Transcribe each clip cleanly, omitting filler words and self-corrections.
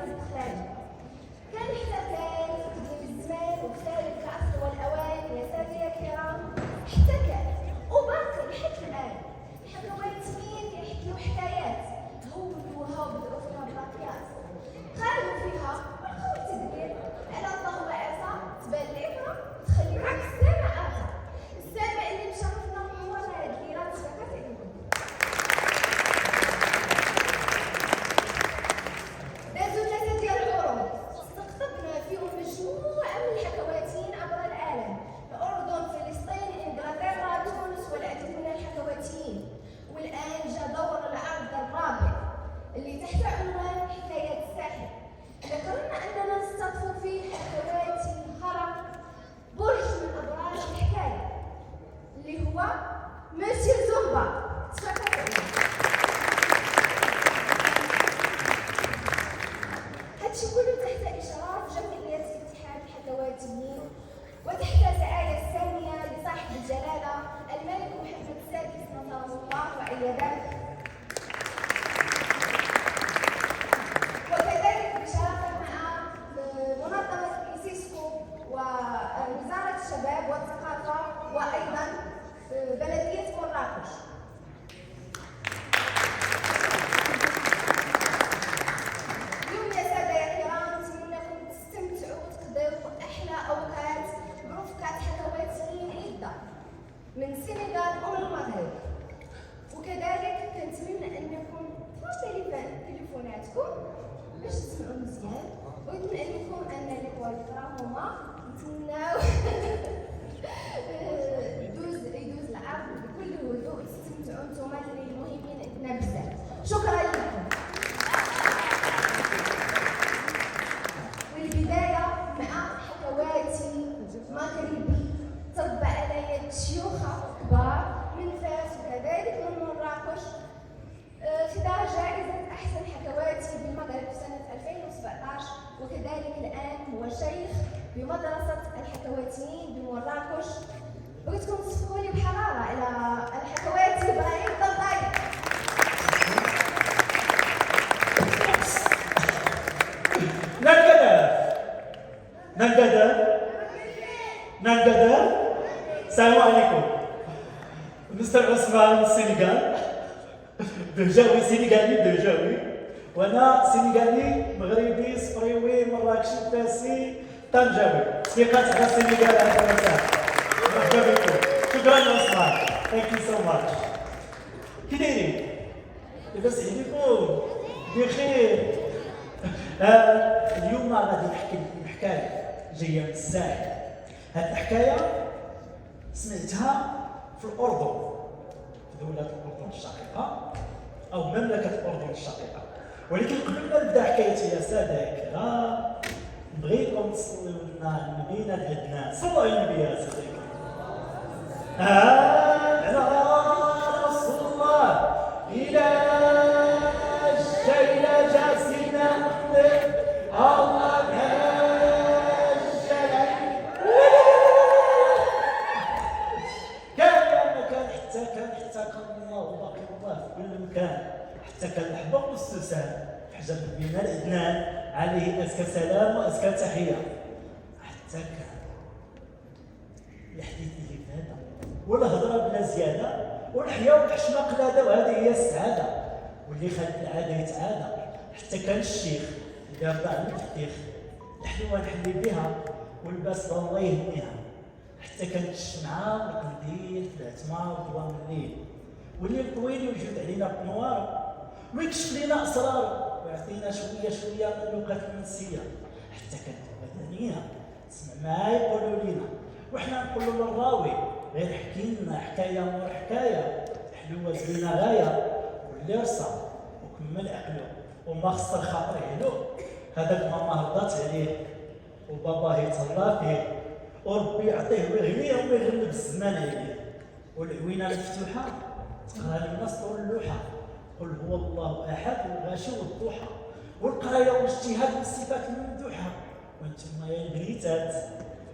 والاستخراج. كان احتكى بالزمان واختلف العصر والأوان يا سادة يا كرام، احتكى وباقي لحد الآن. الحكوات مين يحكيوا حكايات هودوا وهبطوا فيها باقيات، قالوا فيها والقوة تدبير على الله وعصا تبان العبرة تخليهم السامع آخر، السامع اللي مشرفنا من ورا هاد الليرات شبكات عليكم. دازوا 3 ديال العروض استقطبنا فيهم مجموعة من الحكواتيين عبر العالم، الأردن، فلسطين، إنجلترا، تونس والعديد من الحكواتيين. والآن جاء دور العرض الرابع اللي تحت عنوان حكاية الساحر. ذكرنا أننا نستضيف فيه حكواتي هرم برج من أبراج الحكاية اللي هو مسيو زومبا. تفضلوا. هادشي كله تحت إشراف جمعية اتحاد الحكواتيين وتحت الرعاية السامية لصاحب الجلالة الملك محمد السادس نصره الله وأيده، وكذلك بشراكة مع منظمة إيسيسكو ووزارة الشباب والثقافة وأيضا بلدية مراكش. اليوم يا سادة يا كرام نتمنىكم تستمتعوا وتقضيوا أحلى أوقات برفقة حكواتيين عدة من السنغال والمغرب، وكذلك كنتمنى أنكم تفرجوا تليفوناتكم باش تسمعوا مزيان، ونتمنى لكم أن الإخوة الكرام نتمناو يدوز العرض بكل هدوء، تستمتعوا نتوما اللي مهمين عندنا بزاف. شكرا لكم. والبداية مع حكواتي مغربي تربى على يد شيوخة كبار من فاس وكذلك من مراكش، خدا جائزة أحسن حكواتي بالمغرب في سنة 2017، وكذلك الآن هو شيخ بمدرسة الحكواتيين بمراكش. بغيتكم تصفقوا لي بحرارة على الحكواتي إبراهيم الضباي. نانجادا. السلام عليكم. مستر عثمان من السنغال، بهجاوي سنغالي بهجاوي، وانا سنغالي مغربي صفريوي مراكشي فاسي طنجاوي. ثقات على السنغال هذا المساء. مرحبا بكم. شكرا يا عثمان. ثانك يو سو ماتش. كي دايرين؟ لاباس عليكم؟ بخير. اليوم غادي نحكي لكم حكايه جايه من الساحل. هاد الحكايه سمعتها في الأردن، في دولة الأردن الشقيقة أو مملكة الأردن الشقيقة. ولكن قبل ما نبدا حكايتي يا سادة الكرام نبغيكم تصليو لنا النبي العدنان. صلوا على النبي يا سادة الكرام. على رسول الله. إلى الشيلة جاسنا الله حتى كان الحبق والسوسان حجب بنا العدنان عليه ازكى سلام وازكى تحيه. حتى كان الحديث اللي هذا والهضره بلا زياده والحياه والحشمه قلاده، وهذه هي السعاده واللي خلت العاده يتعادى. حتى كان الشيخ اللي رضع من الديخ الحلوه نحلي بها والباس الله يهنيها. حتى كانت الشمعه والقنديل في العتمه وضوء الليل، والليل طويل يوجد علينا بنوار ويكشف لنا اسرار ويعطينا شويه شويه من اللغات المنسيه. حتى كانت المدنيه تسمع ما يقولوا لنا وحنا نقولوا للراوي غير حكي لنا حكايه مور حكايه حلوه زينه غايه، واللي رصى وكمل عقله وما خسر خاطر له هذاك ماما هضات عليه وباباه يتهلا فيه وربي يعطيه ويغنيه ويغلب الزمان عليه. والعوينه المفتوحه تقرا للناس طول اللوحه قل هو الله احد والغاشي والضحى، والقرايه والاجتهاد والصفات الممدوحه. وانتم يا البنيتات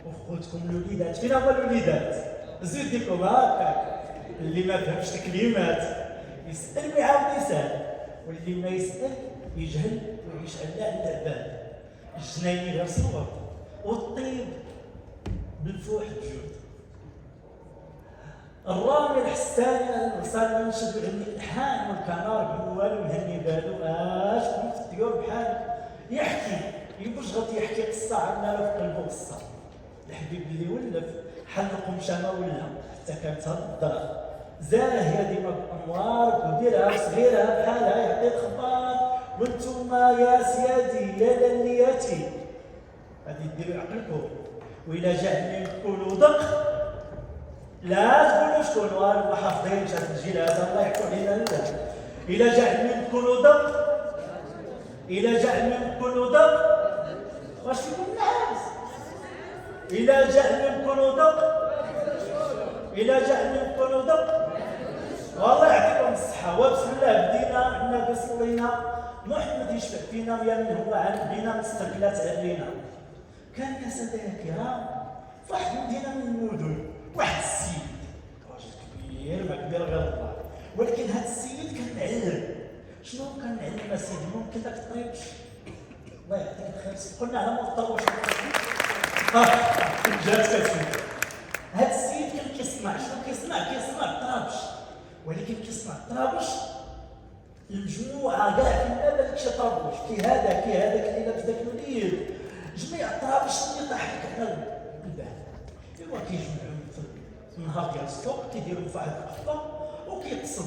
وخوتكم الوليدات، فين هما الوليدات؟ زيد ديكم هكاك اللي ما فهمش الكلمات يسال ويعاود يسال، واللي ما يسال يجهل ويعيش ويشعل لها العباد الجنايني غير صور والطيب بالفوح الجود. الرامي الحساني صار منشد ويغني الحان والكنار بالوالو يهني بالو شكون في الطيور بحال يحكي يبشغط يحكي قصه عندنا في قلبه قصه. الحبيب اللي ولف حل قمشامه ولا حتى كانت هاد الدار زاهيه ديما بانوار كبيره وصغيره بحالها يعطي الخبار. وانتوما يا سيادي يا للياتي غادي ديروا عقلكم وإلا جاء منكم دق لا تقولوا شكون والو حافظين شاف الجيل هذا الله يحكم علينا لا. إلا جاء منكم دق إلا جاء منكم دق واش فيكم الناس؟ إلا جاء منكم دق إلا جاء منكم دق والله يعطيكم الصحة وبسم الله بدينا النبي صلينا محمد يشفع فينا يا من هو عن بينا مستقلات علينا. كان يا سادة يا كرام في واحد المدينة من المدن واحد السيد راجل كبير ما كبير غير الله، ولكن هذا السيد كان معلم. شنو كان معلم اسيدي؟ ممكن داك الطريبش الله يعطيك الخير قلنا على مضطر واش جات كتسمع. هذا السيد كان كيسمع شنو كيسمع الطرابش، ولكن كيسمع الطرابش المجموعه كاع في الباب داكشي طربوش كي هذاك اللي لابس داك الوليد جميع الطرابش اللي ضحك على الباب. ايوا كيجمعهم في النهار ديال السوق كيديروا في واحد القفه وكيتصل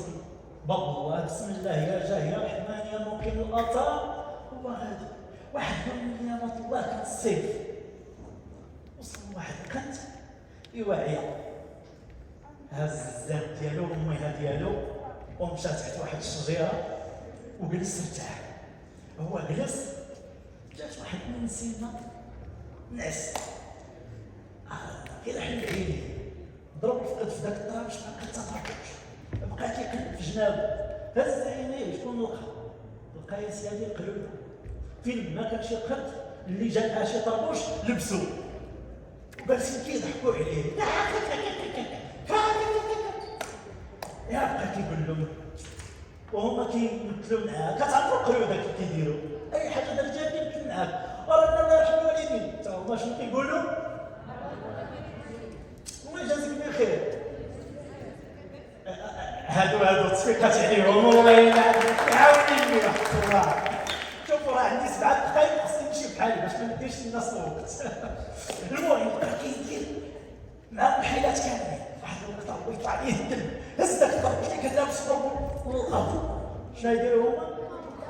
باب الله بسم الله يا جاه يا رحمن يا مقيم الاثار. هو غادي واحد من ايامات الله كانت الصيف وصل واحد القنت يوعي هز الزاد ديالو والميها ديالو ومشى تحت واحد الشجره وجلس ارتاح. هو جلس جات واحد من النسيمه نعس كيلحن عينيه ضرب الفقد في ذاك الطرابش ما كتطرقش بقى كيقلب في جنابه هز عينيه شكون لقى يا سيدي القلوب فين ما كانش يقد اللي جا معاه شي طربوش لبسو وجالسين كيضحكوا عليه يا بقى كيقول لهم وهما كيمثلوا معاه كتعرفوا القلوب داك كيديروا اي حاجه درتيها كيمثل معاك وربنا الله يرحم الوالدين حتى هما شنو كيقولوا الله يجازيك بخير. هادو تصفيقات عليهم والله يعاوني واحد الله. شوفوا راه عندي 7 دقائق خصني نمشي بحالي باش ما نديرش للناس الوقت. المهم بقى كيدير مع الحيلات كاملين واحد الوقت ربي يطلع عليه الدم هز داك الضرب اللي كان لابس الارض شنو يديروا هما؟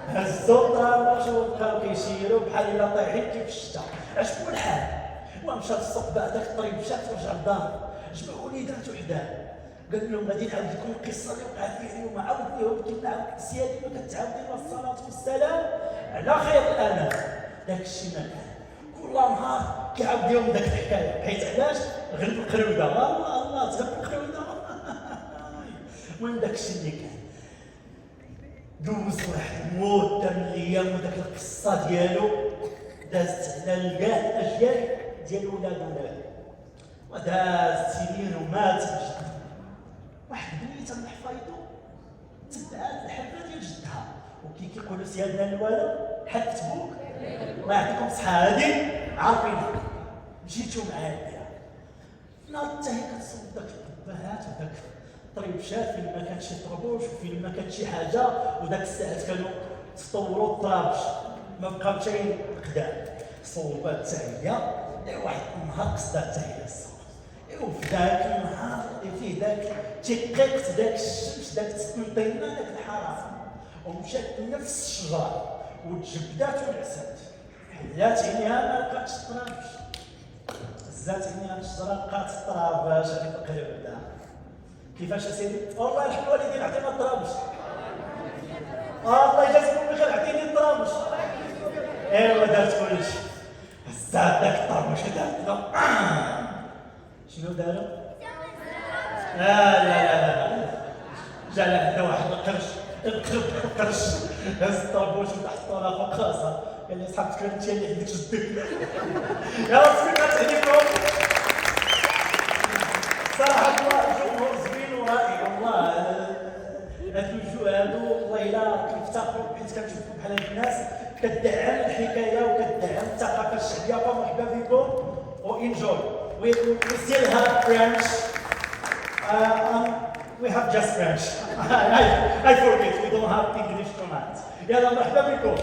هزوا الطرابوش وبقاو كيسيروا بحال الا طايحين كيف الشتا. عجبو الحال ومشى للسوق باع داك الطريب مشى ورجع للدار جمعوا وليداتو حداه قال لهم غادي نعاود لكم القصه اللي وقعت لي اليوم عاود لهم كيف نعاود سيادي ما كتعاودي الصلاه والسلام على خير الانام. داك الشيء ما كان كل نهار كيعاود لهم داك الحكايه حيت علاش غلب القروده الله تغلب القروده. المهم داك الشيء اللي كان دوز واحد المده من الايام وداك القصه ديالو دازت على كاع الاجيال ديال ولاد وداز سنين ومات بجد. واحد بنيته من حفايطو تبعات الحفله ديال جدها وكي كيقولوا سيادنا الوالد حكت بوك الله يعطيكم الصحه هادي عارفينها مشيتو معايا بها ناض حتى هي كتصوب داك القباهات وداك الطريبشات فين ما كانش يطربوش وفين ما كانت شي حاجه وداك الساعات كانوا تطوروا الطرابش ما بقاو حتى القدام صوبات حتى هي واحد النهار قصدها حتى هي الصوت وفي ذاك النهار فيه ذاك تقيقت ذاك الشمس ذاك السنطينه ذاك الحراره ومشات لنفس الشجره وتجبدات ونعسات حلات عينيها ما لقاتش الطرابش هزات عينيها الشجره لقات الطرابش على القلب. كيفاش اسيدي؟ والله يرحم الوالدين عطينا الطرابش الله يجازيكم بخير عطيني الطرابش. ايوا دارت كلشي هزات ذاك الطرابش دارت شنو داروا؟ لا جا لعندنا واحد القرش هز الطربوش وتحت الطرف فوق راسها قال لي صحابتك انت اللي عندك جدك يا ربي عليكم صراحه الله الجمهور زوين ورائع والله هاد الوجوه هادو والله الا كيفتخروا حيت كنشوفوا بحال هاد الناس كتدعم الحكايه وكتدعم الثقافه الشعبيه. فمرحبا بكم وانجوي. We still have French. We have just French. I forget. We don't have English tonight. يلا مرحبا بكم.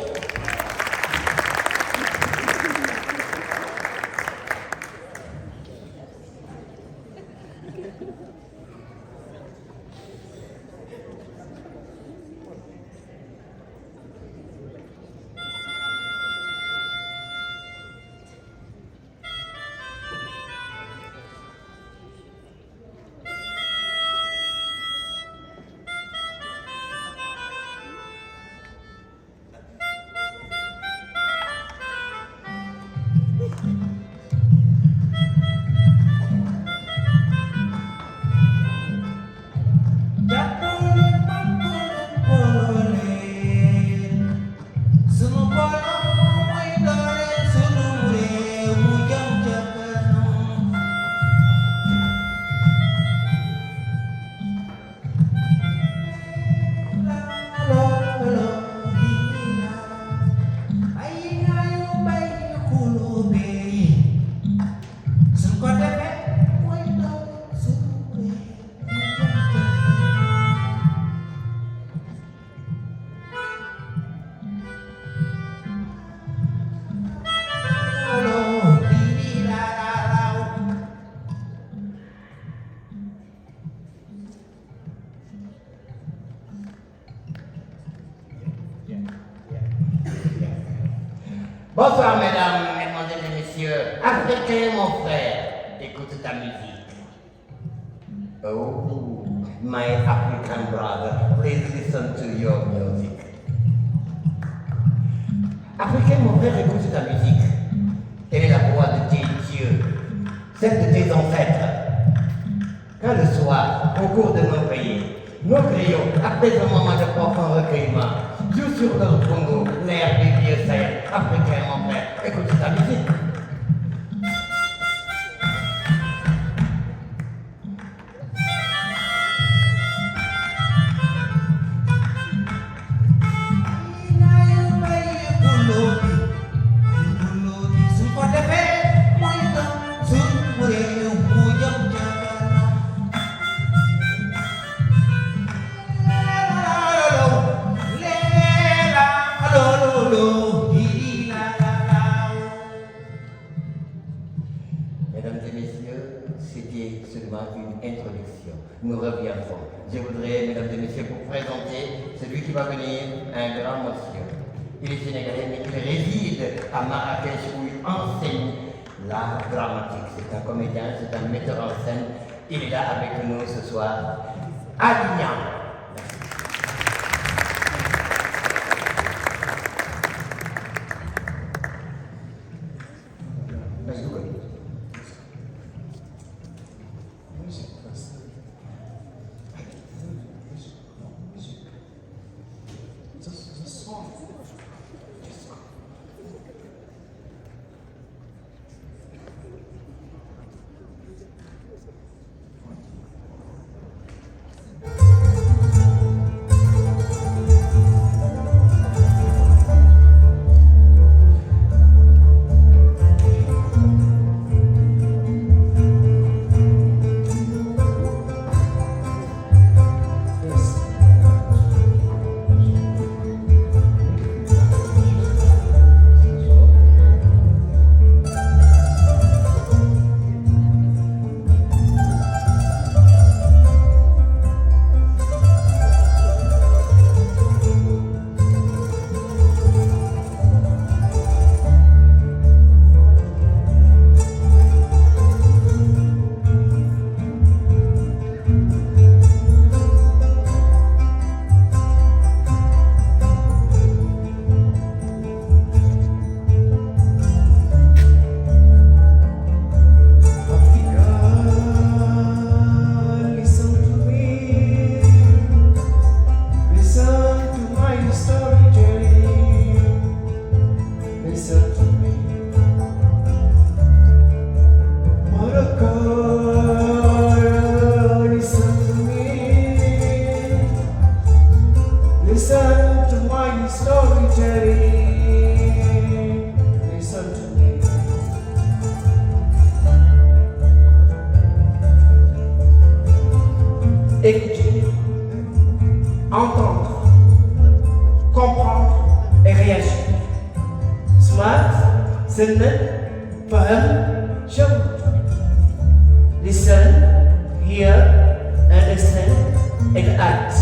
Bonsoir mesdames, mesdemoiselles et messieurs. Africain mon frère, écoute ta musique. Oh, my African brother, please listen to your music. Africain mon frère, écoute ta musique. Elle est la voix de tes dieux, celle de tes ancêtres. Quand le soir, au cours de nos veillées, nos griots, après un moment de profond recueillement, jouent sur leur Congo, l'air des vieux Sahel. Africain mon frère, écoute ta musique. Mesdames et messieurs, c'était seulement une introduction. Nous reviendrons. Je voudrais, mesdames et messieurs, vous présenter celui qui va venir, un grand monsieur. Il est sénégalais, mais il réside à Marrakech où il enseigne l'art dramatique. C'est un comédien, c'est un metteur en scène. Il est là avec nous ce soir. Alignan. Listen to my storytelling. سنن فهم شوف. Listen, hear, understand, and act.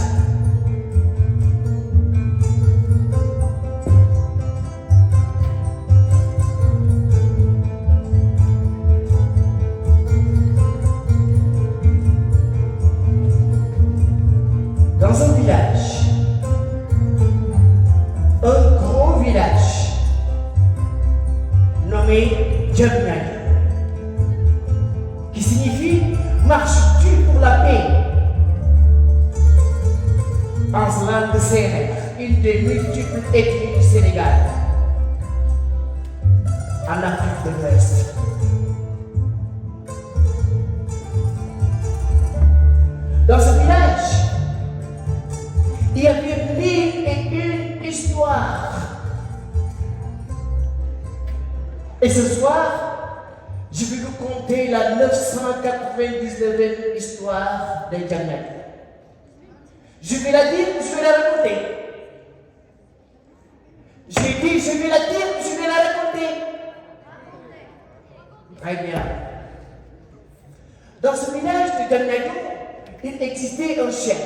Dans un village, un gros village nommé Djamnyang, qui signifie marches-tu pour la paix en langue sérère, une des multiples ethnies du Sénégal, en Afrique de l'Ouest. Dans ce village, il y avait 1001 histoires. Et ce soir, je vais vous conter la 999e histoire des Djamnyang. Je vais la dire, je vais la raconter. J'ai dit, je vais la dire, je vais la raconter. Très bien. Dans ce village de Djamnyang, il existait un chef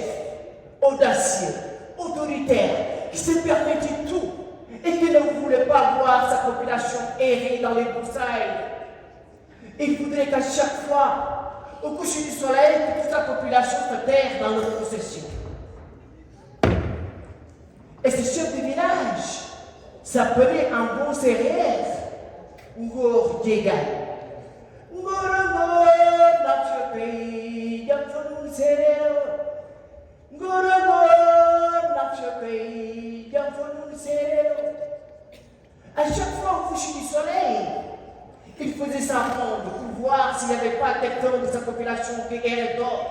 audacieux, autoritaire, qui se permettait tout et qui ne voulait pas voir sa population errer dans les broussailles. Il voudrait qu'à chaque fois, au coucher du soleil, que toute sa population se terre dans leur possession. Et ce chef de village s'appelait en bon sérère Ngor Djegan. À chaque fois au coucher du soleil, il faisait sa ronde pour voir s'il n'y avait pas quelqu'un de sa population qui errait d'or.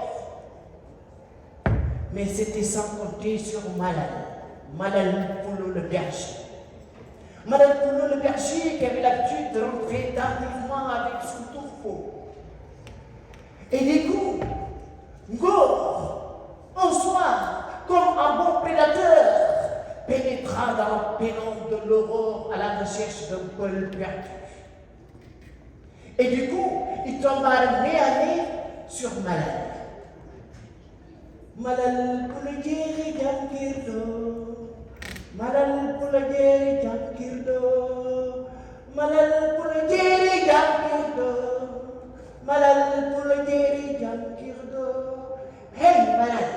Mais c'était sans compter sur Malal Poulou le berger. Malal Poulou le berger qui avait l'habitude de rentrer tardivement avec son troupeau. Et du coup, Ngor, un soir, comme un bon prédateur, pénétra dans la pénombre de l'aurore à la recherche d'un col perdu. Et du coup, il tomba nez à nez sur Malal. Malal Poulageri Jankirdo, Malal Poulageri Jankirdo, Malal Poulageri Jankirdo, Malal Poulageri Jankirdo. Hey Malal,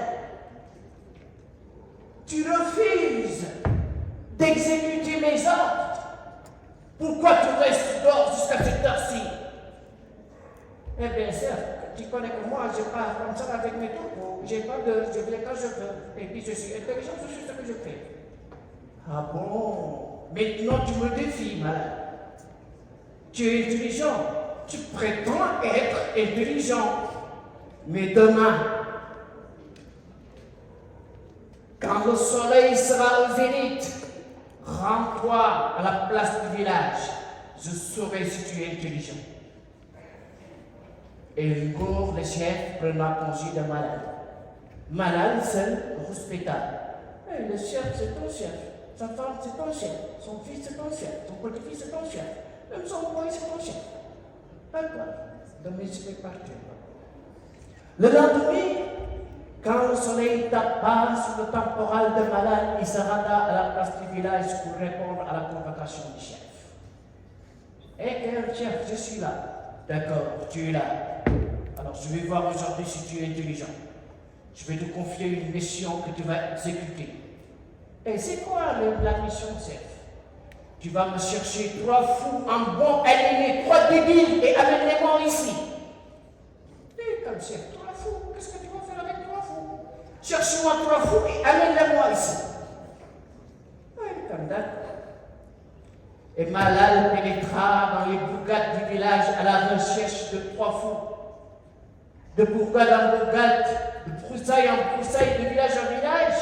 tu refuses d'exécuter mes ordres. Pourquoi tu restes dehors jusqu'à cette heure-ci? Eh bien, certes, tu connais que moi, je pars comme ça avec mes troupeaux. J'ai pas de. Je viens quand je veux. Et puis, je suis intelligent, je sais ce que je fais. Ah bon? Maintenant, tu me défies, Malal. Tu es intelligent. Tu prétends être intelligent. Mais demain, quand le soleil sera au zénith, rends-toi à la place du village. Je saurai si tu es intelligent. Et Ngor, le chef, prenant congé de Malal. Malal, seul, respecta. Hey, le chef, c'est ton chef. Sa femme, c'est ton chef. Son fils, c'est ton chef. Son petit-fils, c'est ton chef. Même son boy, c'est ton chef. D'accord. Demain, je vais partir. Le lendemain, quand le soleil tapa sur le temporal de Malal, il se renda à la place du village pour répondre à la convocation du chef. Eh, quel chef, je suis là. D'accord, tu es là. Alors, je vais voir aujourd'hui si tu es intelligent. Je vais te confier une mission que tu vas exécuter. Et c'est quoi la mission, chef? Tu vas me chercher 3 fous en bon alignés, 3 débiles et amène-les-moi ici. Et comme chef, 3 fous, qu'est-ce que tu vas faire avec 3 fous? Cherche-moi 3 fous et amène-les-moi ici. Oui, comme ça. Et Malal pénétra dans les bourgades du village à la recherche de 3 fous. De bourgade en bourgade, de broussaille en broussaille, de village en village,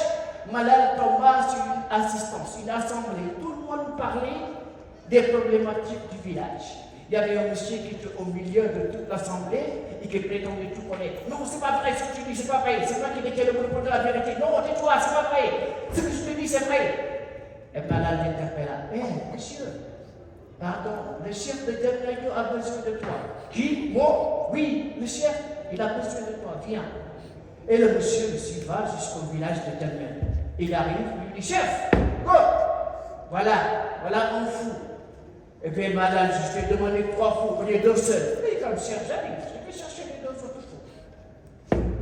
Malal tomba sur une assistance, une assemblée. Tout le monde parlait des problématiques du village. Il y avait un monsieur qui était au milieu de toute l'assemblée et qui prétendait tout connaître. Non, c'est pas vrai ce que tu dis, c'est pas vrai. C'est toi qui détiens le monopole de la vérité. Non, tais-toi, c'est pas vrai. Ce que je te dis, c'est vrai. Et Malal l'interpella. Eh, monsieur, pardon, le chef de Terminator a besoin de toi. Qui? Moi? Oui, le chef, il a besoin de toi, viens. Et le monsieur le suivra jusqu'au village de Terminator. Il arrive, il dit, chef, go! Voilà un fou. Et puis madame, je t'ai demandé 3 fous, on est 2 seuls. Oui, comme chef, j'arrive, je vais chercher les 2 autres fous.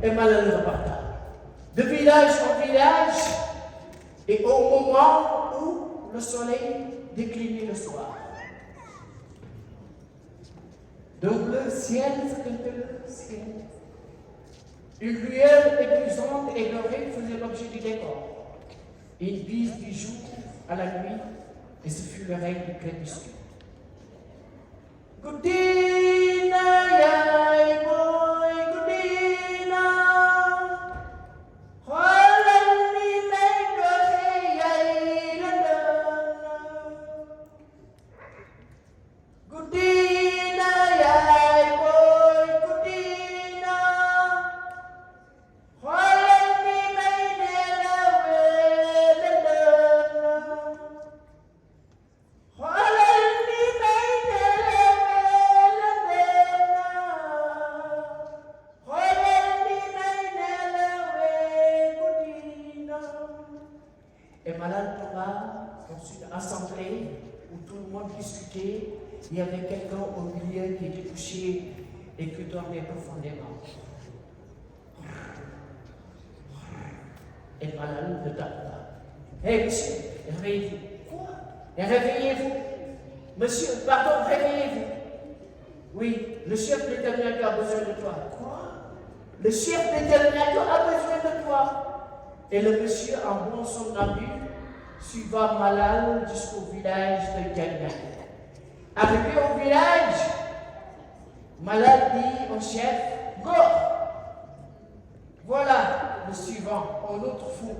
Et madame le reparta. De village en village, et au moment où le soleil déclinait le soir. Donc le ciel, c'était le ciel. Une lueur épuisante et dorée faisait l'objet du décor. Une bise du jour à la nuit, et ce fut le règne du crépuscule. Gudina, yai boy, Gudina. Holani may dohe yai ladana. Gudina, yai boy, Gudina. Holani may nelawe ladana. Holani may nelawe ladana. Holani may nelawe Gudina. Et malade tomba dans une assemblée où tout le monde discutait. Il y avait quelqu'un au milieu qui était couché et qui dormait profondément. Et malade le tappa. Hé monsieur, réveillez-vous. Quoi? Et réveillez-vous. Monsieur, pardon, réveillez-vous. Oui, le chef de Terminator a besoin de toi. Quoi? Le chef de Terminator a besoin de toi. Et le monsieur, en bon somnambule, suiva Malal jusqu'au village de Terminator. Arrivé au village, Malal dit au chef, go! Voilà le suivant, un autre fou.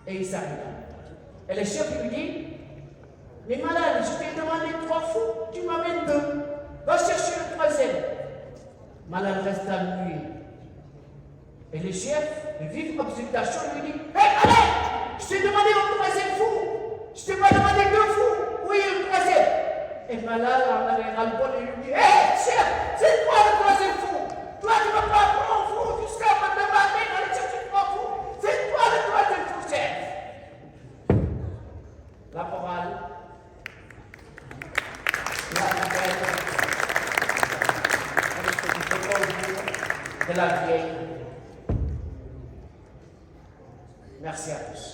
Et il s'arrêta. Et le chef lui dit, mais Malal, je t'ai demandé 3 fous, tu m'amènes 2. Va chercher le 3e. Malal resta muet. Et le chef, de vive observation, lui dit, hé Malal, je t'ai demandé un 3e fou. Je t'ai pas demandé 2 fous. Oui, le 3e. Et Malal en avait ras-le-bol et lui dit, hé chef, c'est toi le 3e fou. Toi, tu ne vas pas prendre un fou jusqu'à me demander d'aller chercher 3 fous. C'est toi le 3e fou, chef. La morale. La nouvelle de la vieille. Merci à tous.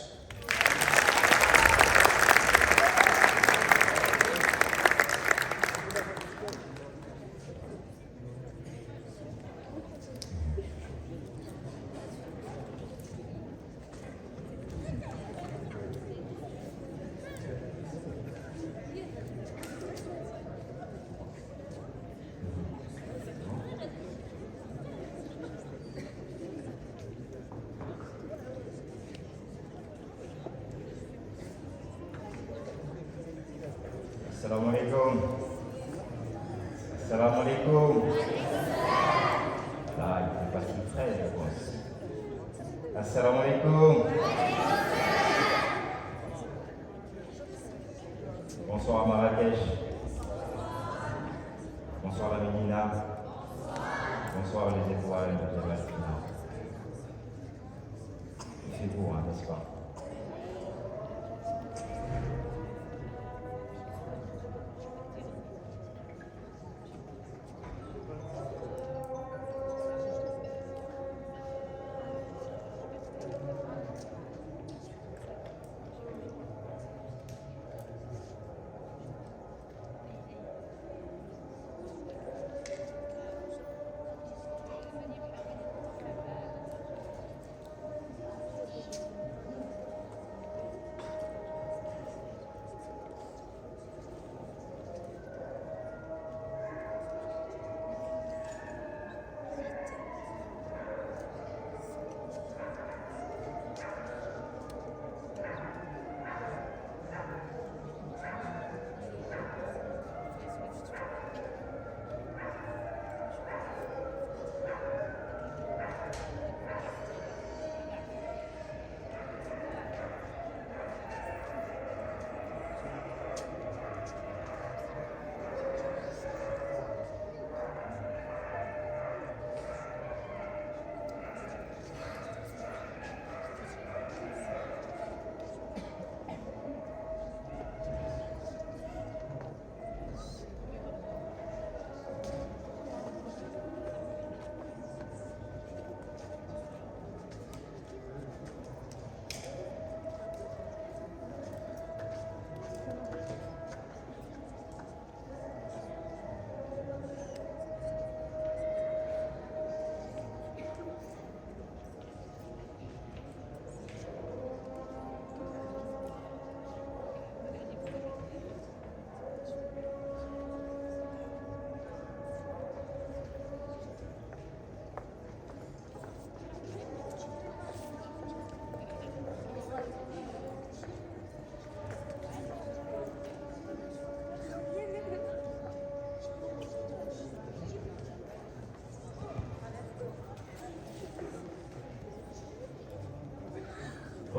Assalamualaikum. Assalamualaikum. Ah, il fait pas si près, je pense. Assalamualaikum. Bonsoir Marrakech. Bonsoir la Médina. Bonsoir les étoiles de Palestina. Il fait beau, hein, n'est-ce pas?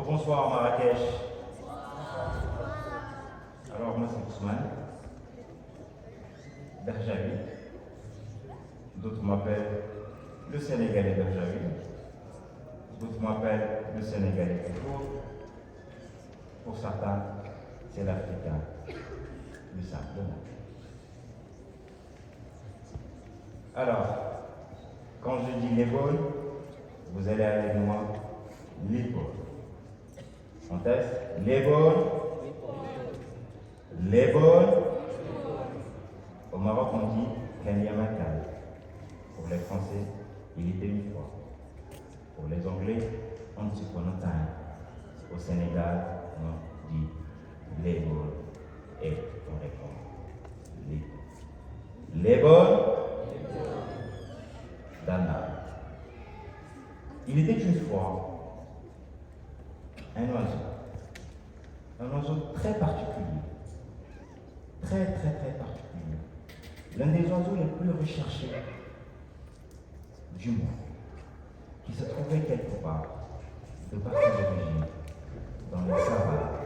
Bonsoir Marrakech. Alors moi c'est Ousmane, Berjavi. D'autres m'appellent le Sénégalais Berjavi. D'autres m'appellent le Sénégalais toujours. Pour certains, c'est l'Africain, plus simplement. Alors, quand je dis les bonnes, vous allez avec moi, les bonnes. On teste. Les bonnes. Les bonnes. Au Maroc, on dit Kanyamakal. Pour les Français, il était une fois. Pour les Anglais, on dit upon a time. Au Sénégal, on dit les bonnes. Et on répond les bonnes. Les bonnes. Dana. Il était une fois un oiseau très particulier, très particulier, l'un des oiseaux les plus recherchés du monde, qui se trouvait quelque part, de par ses origines, dans les savanes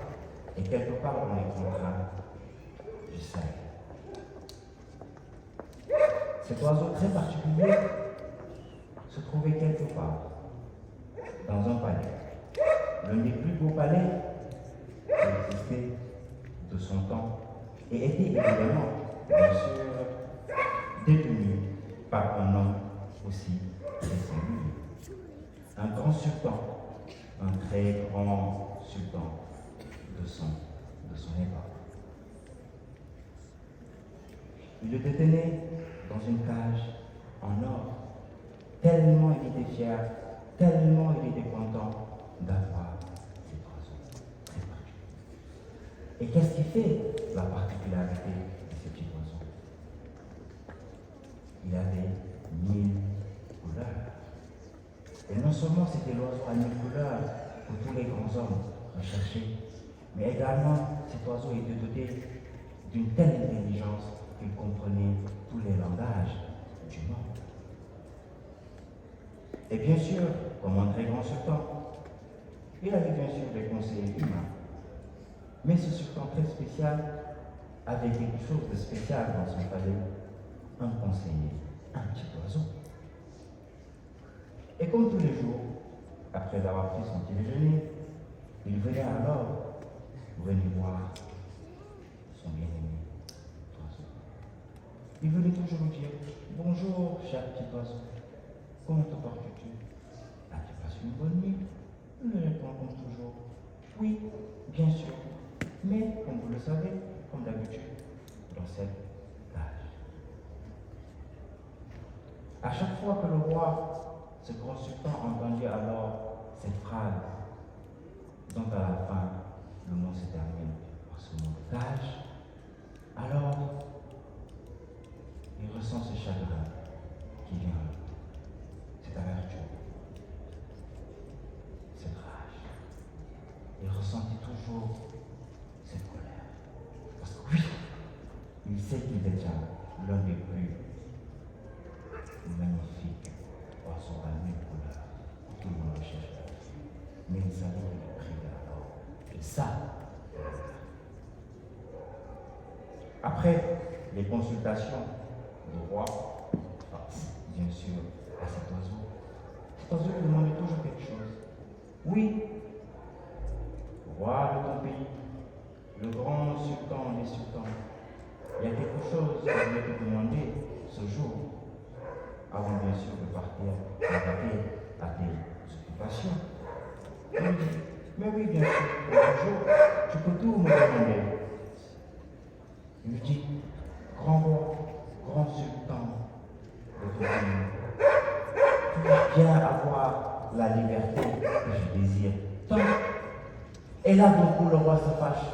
et quelque part dans les contrats du Sahel. Cet oiseau très particulier se trouvait quelque part dans un palais, l'un des plus beaux palais qui existait de son temps et était évidemment, bien sûr, détenu par un homme aussi très singulier. Un grand sultan, un très grand sultan de son époque. Il le détenait dans une cage en or. Tellement il était fier, tellement il était content d'avoir cet oiseau très particulier. Et qu'est-ce qui fait la particularité de ce petit oiseau? Il avait 1000 couleurs. Et non seulement c'était l'oiseau à 1000 couleurs que tous les grands hommes recherchaient, mais également cet oiseau était doté d'une telle intelligence qu'il comprenait tous les langages du monde. Et bien sûr, comme un très grand sultan, il avait bien sûr des conseillers humains. Mais ce sultan très spécial avait quelque chose de spécial dans son palais, un conseiller, un petit oiseau. Et comme tous les jours, après avoir pris son petit déjeuner, il venait alors venir voir son bien-aimé oiseau. Il venait toujours lui dire « Bonjour, cher petit oiseau. Comment te portes-tu? As-tu passé une bonne nuit ?» Il me répond comme toujours. Oui, bien sûr. Mais, comme vous le savez, comme d'habitude, dans cette cage. À chaque fois que le roi, ce grand sultan, entendit alors cette phrase, dont à la fin, le mot se termine par ce mot cage, alors, il ressent ce chagrin qui vient. Cette amertume, cette rage. Il ressentit toujours cette colère. Parce que oui, il sait qu'il détient l'un des plus magnifiques oiseaux à 1000 couleurs. Tout le monde recherche. Mais il savait qu'il est privé alors. Et ça, après les consultations du roi, bien sûr, à cet oiseau. Cet oiseau lui demandait toujours quelque chose. Oui, roi de ton pays, le grand sultan des sultans, il y a quelque chose que je vais te demander ce jour, avant bien sûr de partir à tes occupations. Il me dit, mais oui, bien sûr, bonjour, tu peux tout me demander. Il lui dit, grand roi, grand sultan de ton pays, je viens avoir la liberté que je désire tant. Et là, d'un coup, le roi se fâche.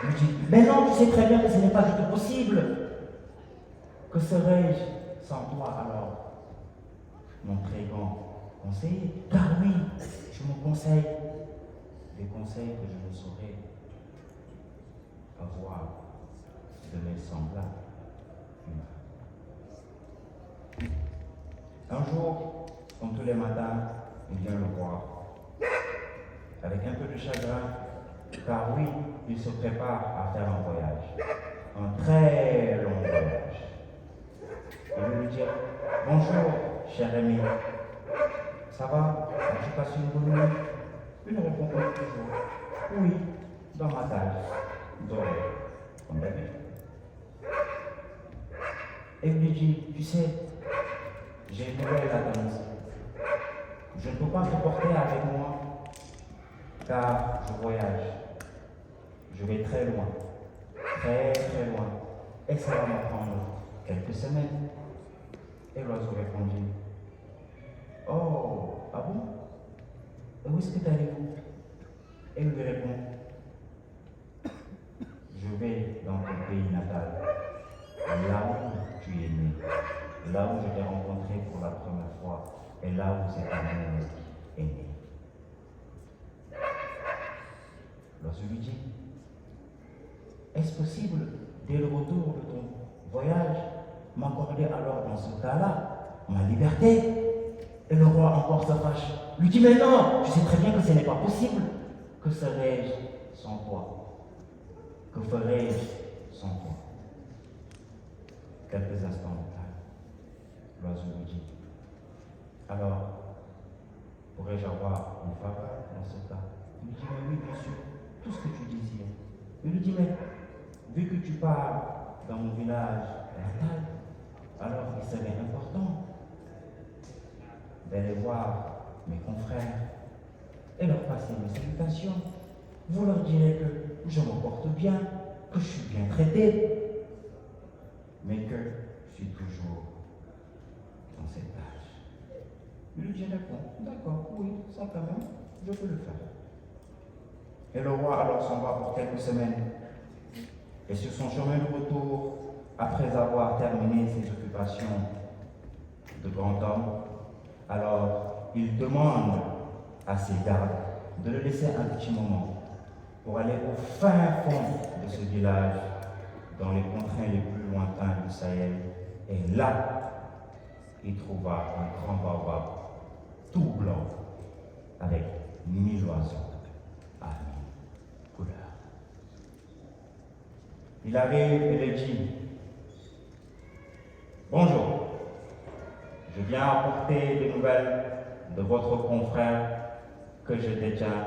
Il dit, mais non, tu sais très bien que ce n'est pas du tout possible. Que serais-je sans toi alors, mon très grand conseiller? Car oui, je me conseille des conseils que je ne saurais avoir de mes semblables humains. Un jour, comme tous les matins, il vient le voir. avec un peu de chagrin, car oui, il se prépare à faire un voyage, un très long voyage. Il veut lui dire, bonjour, cher ami, ça va? As-tu passé une bonne nuit? Il ne répond pas toujours, oui, dans ma tâche, dormir, comme d'habitude. Et il lui dit, tu sais, j'ai une nouvelle à t'annoncer. Je ne peux pas te porter avec moi, car je voyage. Je vais très loin, très très loin, et ça va me prendre quelques semaines. Et l'oiseau répondit, oh, ah bon? Et où est-ce que allez-vous? Et il lui répond, je vais dans ton pays natal, là où tu es né, là où je t'ai rencontré pour la première fois, et là où cet amour est né. L'oiseau lui dit, est-ce possible, dès le retour de ton voyage, m'accorder alors dans ce cas-là ma liberté? Et le roi encore se fâche, lui dit, mais non, tu sais très bien que ce n'est pas possible. Que serais-je sans toi? Que ferais-je sans toi? Quelques instants plus tard, l'oiseau lui dit, alors, pourrais-je avoir une faveur dans ce cas? Il lui dit, mais oui, bien sûr, tout ce que tu désires. Il lui dit, mais vu que tu pars dans mon village natal, alors il serait important d'aller voir mes confrères et leur passer mes salutations. Vous leur direz que je me porte bien, que je suis bien traité, mais que je suis toujours dans cette tâche. Il lui répond, d'accord, oui, ça quand même, je peux le faire. Et le roi alors s'en va pour quelques semaines. Et sur son chemin de retour, après avoir terminé ses occupations de grand homme, alors il demande à ses gardes de le laisser un petit moment pour aller au fin fond de ce village, dans les confins les plus lointains du Sahel. Et là, il trouva un grand baobab tout blanc avec 1000 oiseaux à 1000 couleurs. Il arrive et lui dit, bonjour, je viens apporter des nouvelles de votre confrère que je détiens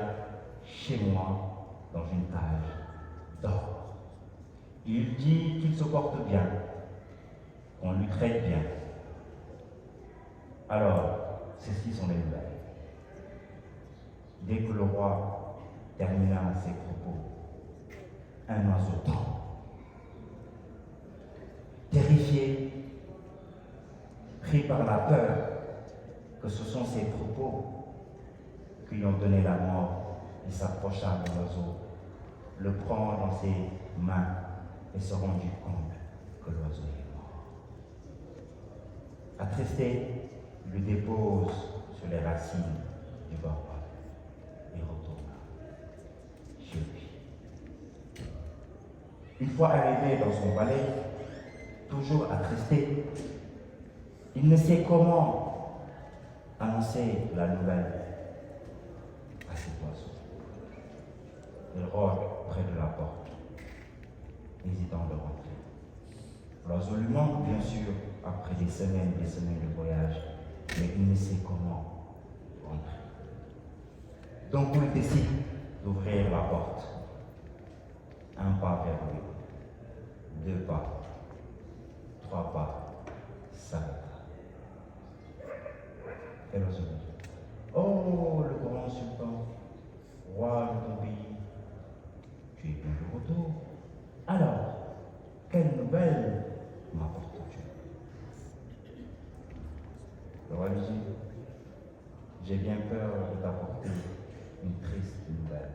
chez moi dans une cage d'or. Il dit qu'il se porte bien, qu'on lui traite bien. Alors, ceci sont les nouvelles. Dès que le roi termina ses propos, un oiseau tombe. Terrifié, pris par la peur que ce sont ses propos qui lui ont donné la mort, il s'approcha de l'oiseau, le prend dans ses mains et se rendit compte que l'oiseau est mort. Attristé, il le dépose sur les racines du baobab et retourna chez lui. Une fois arrivé dans son palais, toujours attristé, il ne sait comment annoncer la nouvelle à cet oiseau. Il rôde près de la porte, hésitant de rentrer. L'oiseau lui manque, bien sûr, après des semaines de voyage, mais il ne sait comment rentrer. Donc il décide d'ouvrir la porte. Un pas vers lui, 2 pas, 3 pas, s'arrêta. Et l'oiseau lui dit, oh, le grand sultan, roi de ton pays, tu es bien de retour. Alors, quelle nouvelle m'apportes-tu? Le roi lui dit, j'ai bien peur de t'apporter une triste nouvelle.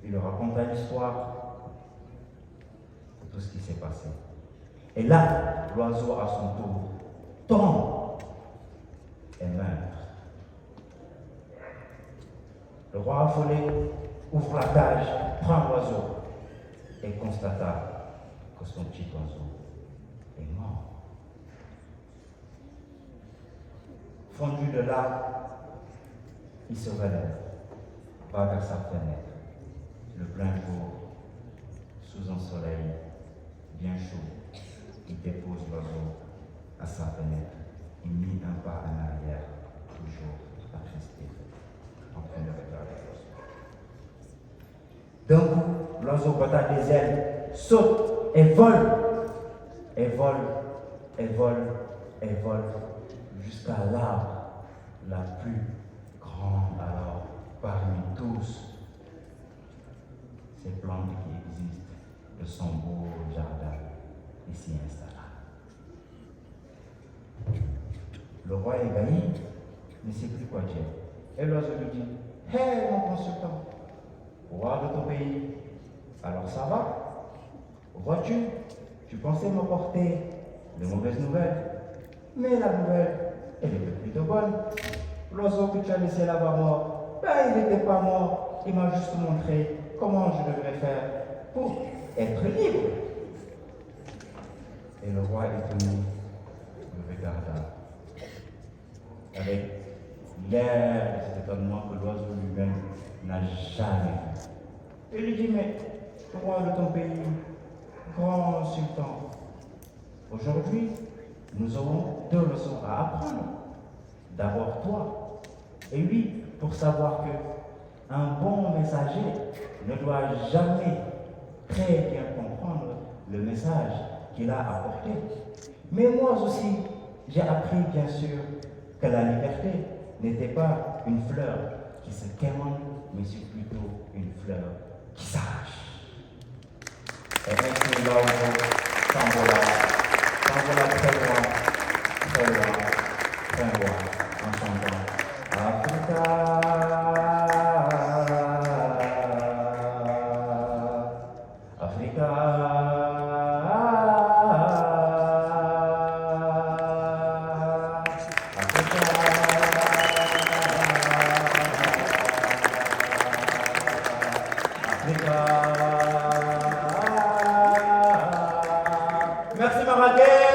Il leur raconta l'histoire de tout ce qui s'est passé. Et là, l'oiseau à son tour tombe et meurt. Le roi affolé ouvre la cage, prend l'oiseau et constata que son petit oiseau est mort. Fondu de là, il se relève va vers sa fenêtre. Le plein jour, sous un soleil bien chaud, il dépose l'oiseau à sa fenêtre. Il mit un pas en arrière, toujours attristé, en train de regarder l'oiseau. D'un coup, l'oiseau battant des ailes, saute et vole. Et vole, et vole, et vole, jusqu'à l'arbre la plus grande alors parmi tous ces plantes qui existent de son beau jardin et s'y installa. Le roi ébahi ne sait plus quoi dire. Et l'oiseau lui dit: Hé, mon consultant, roi de ton pays, alors ça va? Vois-tu, tu pensais m'apporter de mauvaises nouvelles, mais la nouvelle, elle était plutôt bonne. L'oiseau que tu as laissé là-bas mort, ben il n'était pas mort, il m'a juste montré comment je devrais faire pour être libre. Et le roi étonné le regarda avec l'air de cet étonnement que l'oiseau lui-même n'a jamais vu. Et lui dit: Mais roi de ton pays, grand sultan, aujourd'hui nous aurons 2 leçons à apprendre. D'abord toi et lui, pour savoir que un bon messager ne doit jamais très bien comprendre le message qu'il a apporté. Mais moi aussi, j'ai appris bien sûr que la liberté n'était pas une fleur qui se quémande, mais c'est plutôt une fleur qui s'arrache. Et ainsi l'oiseau s'envola très loin, très loin, très loin, en chantant Africa. Merci Marrakech.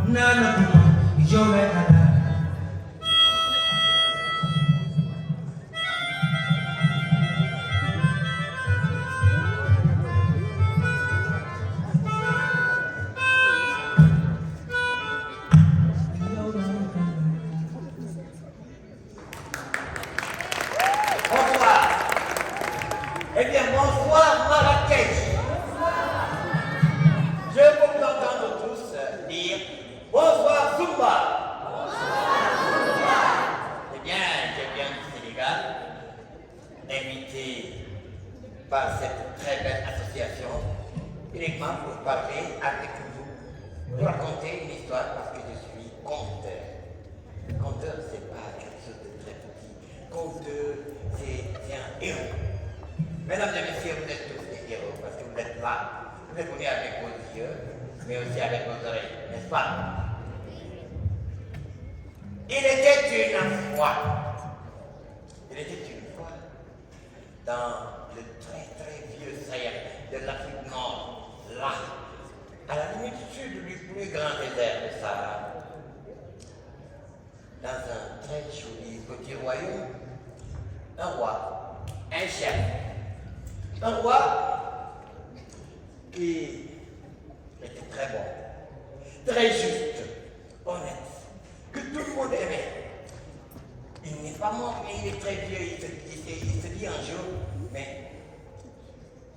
nanakuma jowe ala Bonsoir. Eh bien, bonsoir Marrakech. Je peux vous entendre tous dire bonsoir Zumba. Eh bien, je viens du Sénégal, invité par cette très belle association, uniquement pour parler avec vous, pour raconter une histoire parce que je suis conteur. Conteur, c'est pas quelque chose de très petit. Conteur, c'est un héros. Mesdames et messieurs, vous êtes tous des héros parce que vous êtes là. Vous êtes venus avec vos yeux, mais aussi avec vos oreilles, n'est-ce pas? Il était une fois dans le très très vieux Sahel de l'Afrique Nord, là, à la limite sud du plus grand désert de Sahara, dans un très joli petit royaume, un roi, un chef, un roi qui était très bon, très juste, honnête, que tout le monde aimait. Il n'est pas mort, mais il est très vieux, il se dit un jour, mais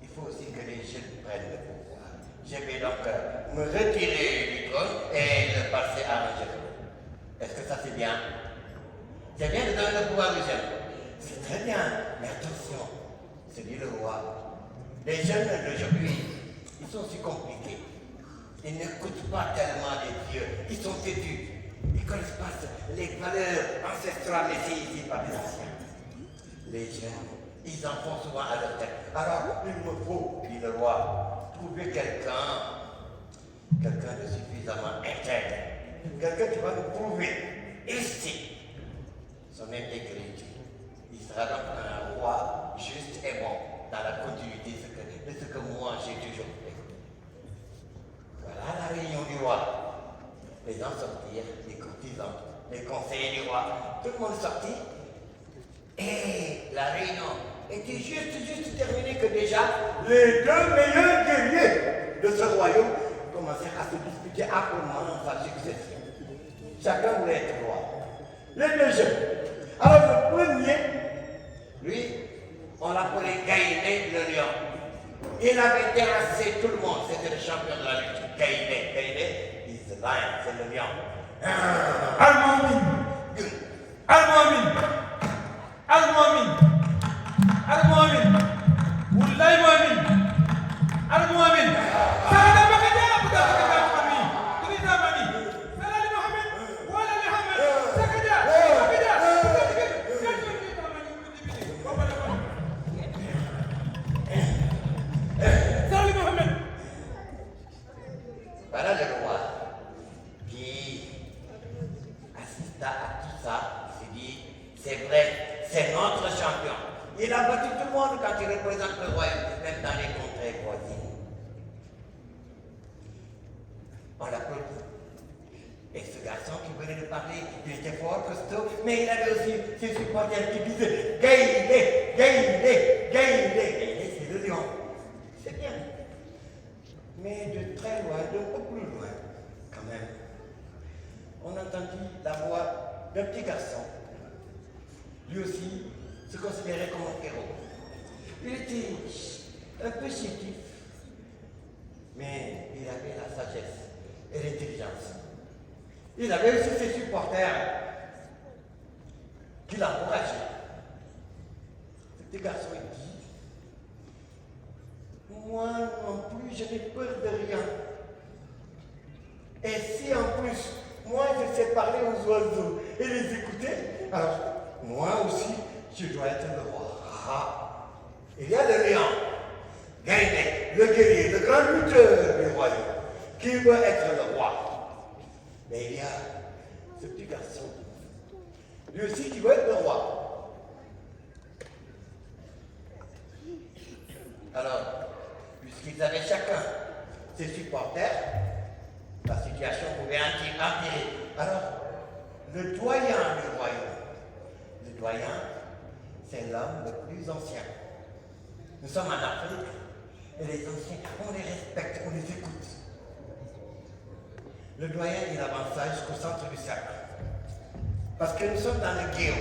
il faut aussi que les jeunes prennent le pouvoir. Je vais donc me retirer du trône et le passer à un jeune. Est-ce que ça c'est bien? C'est bien de donner le pouvoir aux jeunes. C'est très bien, mais attention, se dit le roi. Les jeunes d'aujourd'hui, ils sont si compliqués. Ils n'écoutent pas tellement les vieux, ils sont têtus. Ils ne connaissent pas les valeurs ancestrales laissées ici par les anciens. Les jeunes, ils en font souvent à leur tête. Alors, il me faut, dit le roi, trouver quelqu'un de suffisamment intègre. Quelqu'un qui va nous prouver ici son intégrité. Il sera donc un roi juste et bon dans la continuité de ce que moi j'ai toujours fait. Voilà la réunion du roi. Les gens sortirent, les courtisans, les conseillers du roi, tout le monde sortit. Et la réunion était juste terminée que déjà les deux meilleurs guerriers de ce royaume commencèrent à se disputer âprement sa succession. Chacun voulait être roi. Les deux jeunes. Alors le premier, lui, on l'appelait Gaïné le lion. Il avait terrassé tout le monde, c'était le champion de la lutte. Gaïné, is the lion, c'est le lion. Al-Mu'min Al-Mu'min Al-Mu'min Al-Mu'min Wallahi Mu'min Al-Mu'min Sada Bakaja Buda Bakaja Mami Turida Mami Salali Muhammad Wala Muhammad Sakaja Bakaja Salali Muhammad. Voilà le roi qui assista à tout ça. Il s'est dit, c'est vrai, c'est notre champion. Il a battu tout le monde quand il représente le royaume, même dans les contrées voisines. On l'applaudit. Et ce garçon qui venait de parler, il était fort costaud, mais il avait aussi ses supporters qui disaient Gaïné, Gaïné, Gaïné. Gaïné, c'est le lion. C'est bien. Mais de très loin, d'un peu plus loin, quand même, on entendit la voix d'un petit garçon. Lui aussi se considérait comme un héros. Il était un peu chétif, mais il avait la sagesse et l'intelligence. Il avait aussi ses supporters qui l'encourageaient. Ce petit garçon, il dit, moi non plus, je n'ai peur de rien. Et si en plus, moi je sais parler aux oiseaux et les écouter, alors moi aussi, je dois être le roi. Ah, il y a le lion, Gaïné, le guerrier, le grand lutteur du royaume, qui veut être le roi. Mais il y a ce petit garçon, lui aussi qui veut être le roi. Alors, puisqu'ils avaient chacun ses supporters, la situation situation pouvait empirer. Alors, le doyen du royaume, le doyen, c'est l'homme le plus ancien. Nous sommes en Afrique, et les anciens, on les respecte, on les écoute. Le doyen, il avance ça jusqu'au centre du cercle. Parce que nous sommes dans le guéo.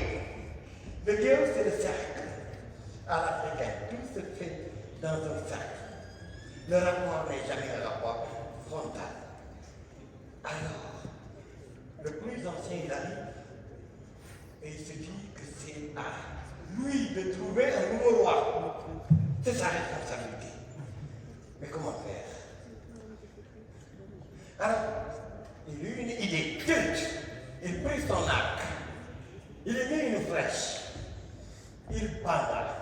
Le guéo, c'est le cercle. À l'africain, tout se fait dans un cercle. Le rapport n'est jamais un rapport frontal. Alors, le plus ancien, il arrive et il se dit que c'est à lui de trouver un nouveau roi. C'est sa responsabilité. Mais comment faire? Alors, il eut une idée. Il prit son arc. Il y mit une flèche. Il penda.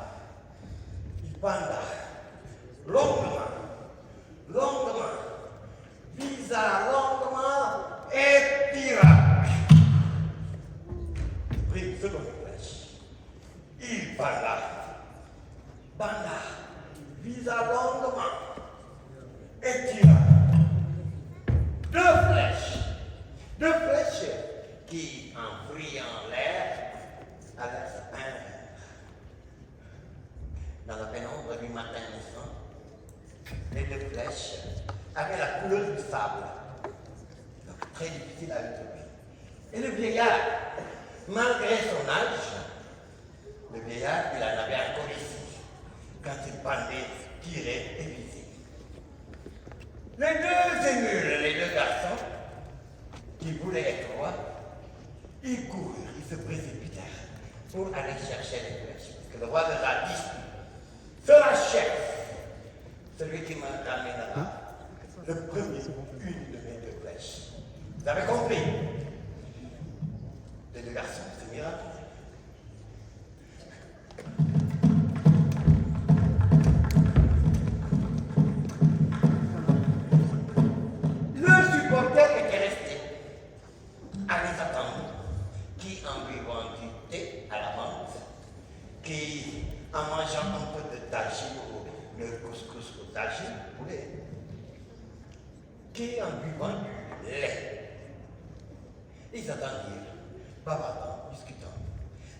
Longuement, visa longuement et tira. Prit une seconde flèche. Il penda, visa longuement et tira. Deux flèches qui, en brillant l'air, allaient dans la pénombre du matin naissant, les deux flèches avaient la couleur du sable, donc très difficile à retrouver. Et le vieillard, malgré son âge, le vieillard, il en avait encore ici, quand il pendait, tirait et visait. Les deux émules, les deux garçons, qui voulaient être rois, ils coururent, ils se précipitèrent pour aller chercher les flèches. Parce que le roi leur a dit, sera chef, celui qui me ramènera le premier une de mes deux flèches. Vous avez compris? Les deux garçons se mirent à pied. Le supporter était resté à les attendre, qui en buvant du thé à la menthe, qui en mangeant un peu de tagine ou le couscous au tagine, poulet, qui en buvant du lait. Ils attendirent, bavardant, discutant,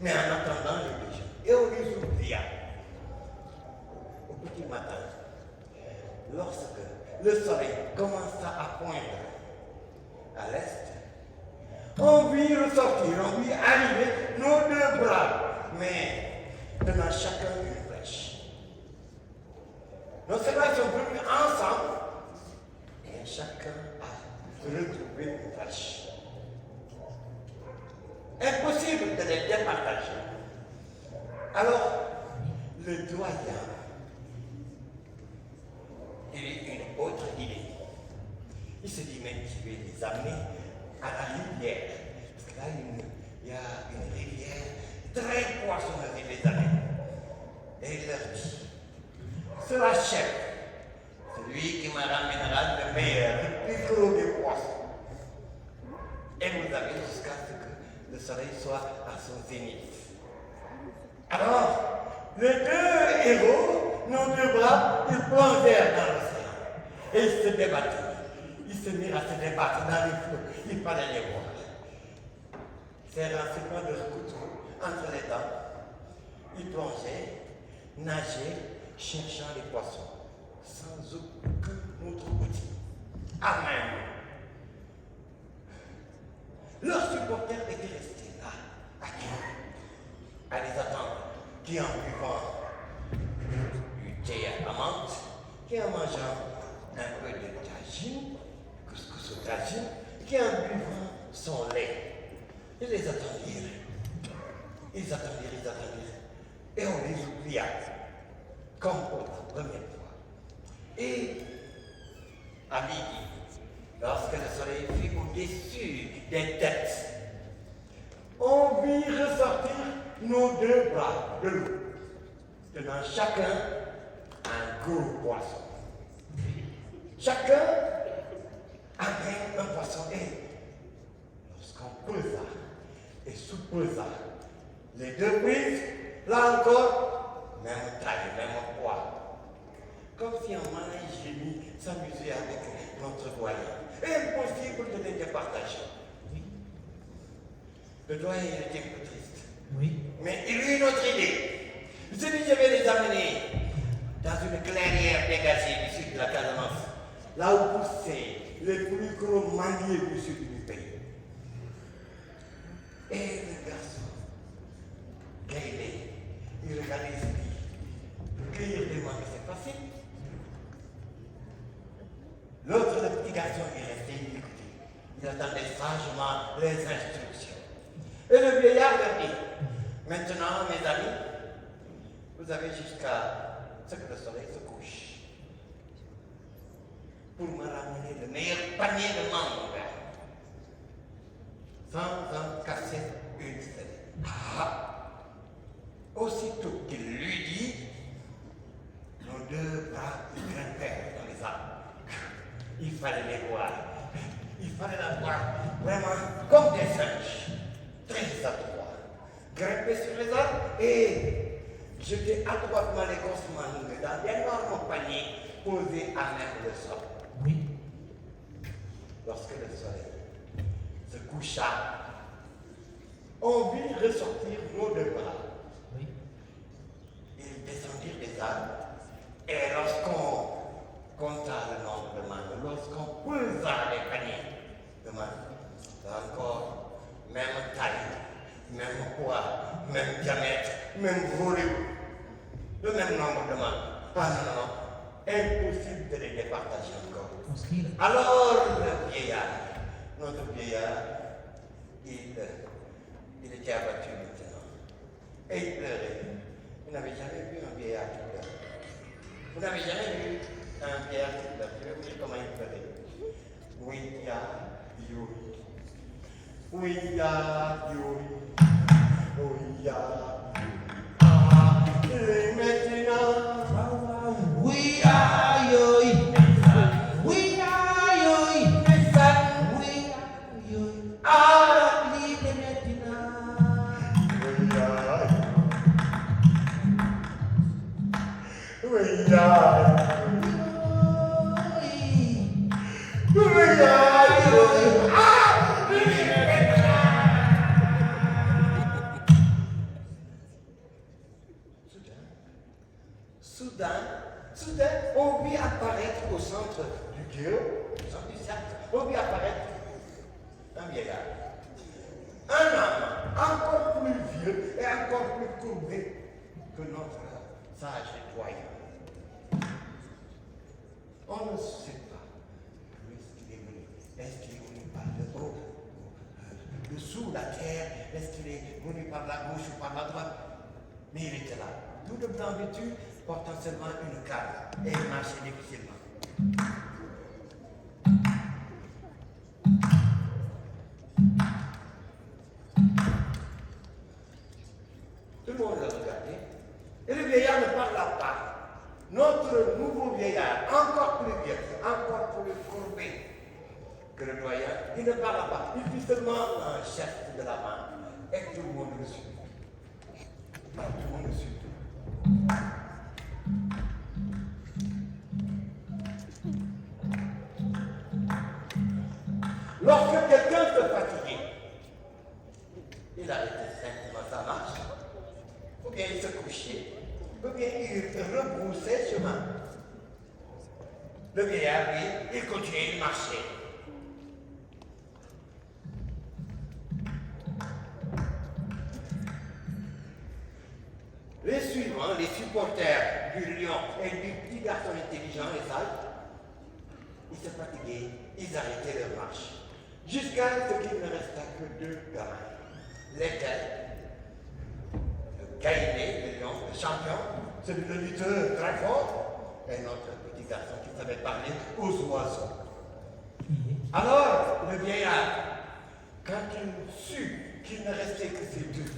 mais en attendant le déjeuner. Et on les oublia. Au petit matin, lorsque le soleil commença à poindre à l'est, on vit ressortir, on vit arriver nos deux bras, mais tenant chacun une flèche. Nos soldats sont venus ensemble et chacun a retrouvé une flèche. Impossible de les départager. Alors, le doyen, il eut une autre idée. Il se dit, mais je vais les amener à la rivière. Parce que là, il y a une rivière très poissonneuse, il les amène. Et il leur dit, sera chef, celui qui me ramènera le meilleur, le plus gros des poissons. Et vous avez jusqu'à ce que le soleil soit à son zénith. Alors, les deux héros, nos deux bras, ils plongèrent dans l'océan. Et ils se débattaient. Ils se mirent à se débattre dans les flots. Il fallait les voir. Serrant ce point de couteau entre les dents, ils plongeaient, nageaient, cherchant les poissons, sans aucun autre outil. Amen. Leurs supporters étaient restés là, à les attendre, qui en buvant du thé à la menthe, qui en mangeant un peu de tagine, couscous au tagine, qui en buvant son lait. Ils les attendirent. Ils attendirent. Et on les oublia, comme pour la première fois. Et à midi, lorsque le soleil fut au-dessus des têtes, on vit ressortir nos deux bras de l'eau, tenant chacun un gros poisson. Chacun avait un poisson et lorsqu'on pesa et sous-pesa les deux prises, là encore, même taille, même poids. Comme si un manège génie s'amuser avec notre voyant. Impossible de les départager. Le doyen il était un peu triste. Oui. Mais il eut une autre idée. Il s'est dit, je vais les amener dans une clairière dégagée du sud de la Casamance, là où poussaient les plus gros manguiers du sud du pays. Et le garçon, gainé, il regardait ici. Cueillir des mangues, c'est facile. L'autre, le petit garçon, il restait, il écoutait. Il attendait sagement les instructions. Et le vieillard leur dit, maintenant, mes amis, vous avez jusqu'à ce que le soleil se couche pour me ramener le meilleur panier de mangue sans en casser une seule. Ah! Aussitôt qu'il lui dit, nos deux bras grimpèrent dans les arbres. Il fallait les voir. Il fallait la voir vraiment comme des singes, très adroits. Grimper sur les arbres et jeter adroitement les grosses mangues dans d'énormes paniers posés à même le sol. Oui. Lorsque le soleil se coucha, on vit ressortir nos deux bras. Oui. Ils descendirent des arbres et lorsqu'on compta le nombre de mangues, lorsqu'on pesa les paniers de mangues, encore même taille, même poids, même diamètre, même volume, le même nombre de mangues. Ah non, non, impossible de les départager encore. Alors le vieillard, notre vieillard, il était abattu maintenant. Et il pleurait. Vous n'avez jamais vu un vieillard qui pleure. Vous n'avez jamais vu un vieillard qui pleure. Je vais vous dire comment il pleurait. Oui, ya, yuri. Oui, ya, yuri. Oui, ya, ah, et maintenant. Oui, aïe, oui, oui, aïe, oui, oui, aïe, ah, libre maintenant. Oui, ya. Soudain, on vit apparaître au centre du Dieu, au centre du cercle, on vit apparaître un vieillard. Un homme encore plus vieux et encore plus courbé que notre sage doyen. On ne sait pas d'où est-ce qu'il est venu. Est-ce qu'il est venu par le haut, dessous la terre? Est-ce qu'il est venu par la gauche ou par la droite? Mais il était là, tout de blanc vêtu, portant seulement une canne, et il marchait difficilement. Tout le monde le regardait, et le vieillard ne parla pas. Notre nouveau vieillard, encore plus vieux, encore plus courbé que le doyen, il ne parla pas. Il fit seulement un geste de la main, et tout le monde le suit. Tout le monde le suit. Lorsque quelqu'un se fatiguait, il arrêtait simplement sa marche, ou bien il se couchait, ou bien il rebroussait chemin. Le vieillard, lui, il continuait de marcher. Les suivants, les supporters du lion et du petit garçon intelligent et sage, ils se fatiguaient, ils arrêtaient leur marche. Jusqu'à ce qu'il ne restât que deux gamins. Lesquels? Le Gainé, le lion, le champion, celui de lutteur très fort, et notre petit garçon qui savait parler aux oiseaux. Alors, le vieillard, quand il sut qu'il ne restait que ces deux,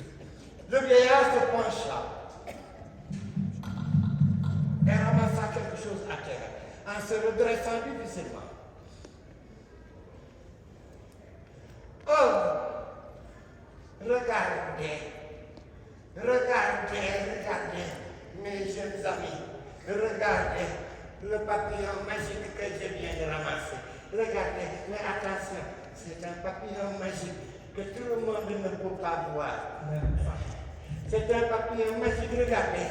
le vieillard se pencha et ramassa quelque chose à terre en se redressant difficilement. Oh, regardez, regardez, regardez, mes jeunes amis, regardez, le papillon magique que je viens de ramasser. Regardez, mais attention, c'est un papillon magique que tout le monde ne peut pas voir. C'est un papillon magique, regardez.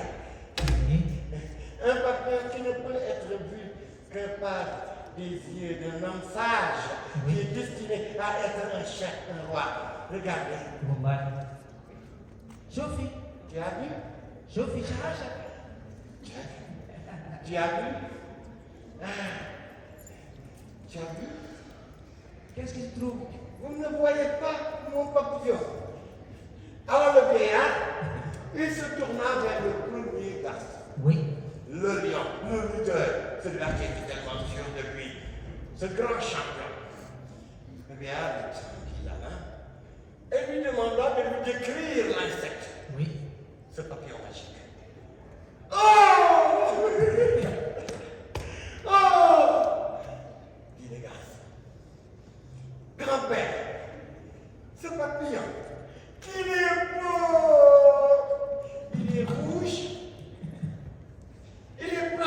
Un papillon qui ne peut être vu que par des yeux d'un homme sage qui est destiné à être un chef, un roi. Regardez. Sophie, Tu as vu? Sophie, Sacha. Tu as vu? Ah. Tu as vu? Qu'est-ce que tu trouves? Vous ne voyez pas mon papillon. Alors le vieillard, il se tourna vers le premier garçon. Oui. Le lion, le leader, celui-là qui était tellement sûr de lui, ce grand champion. Le vieillard lui tendit la main et lui demanda de lui décrire l'insecte, Oui. ce papillon magique. Oh! Oh! Dit les garçons. Grand-père, ce papillon, qu'il est beau! Il est rouge, il est blanc,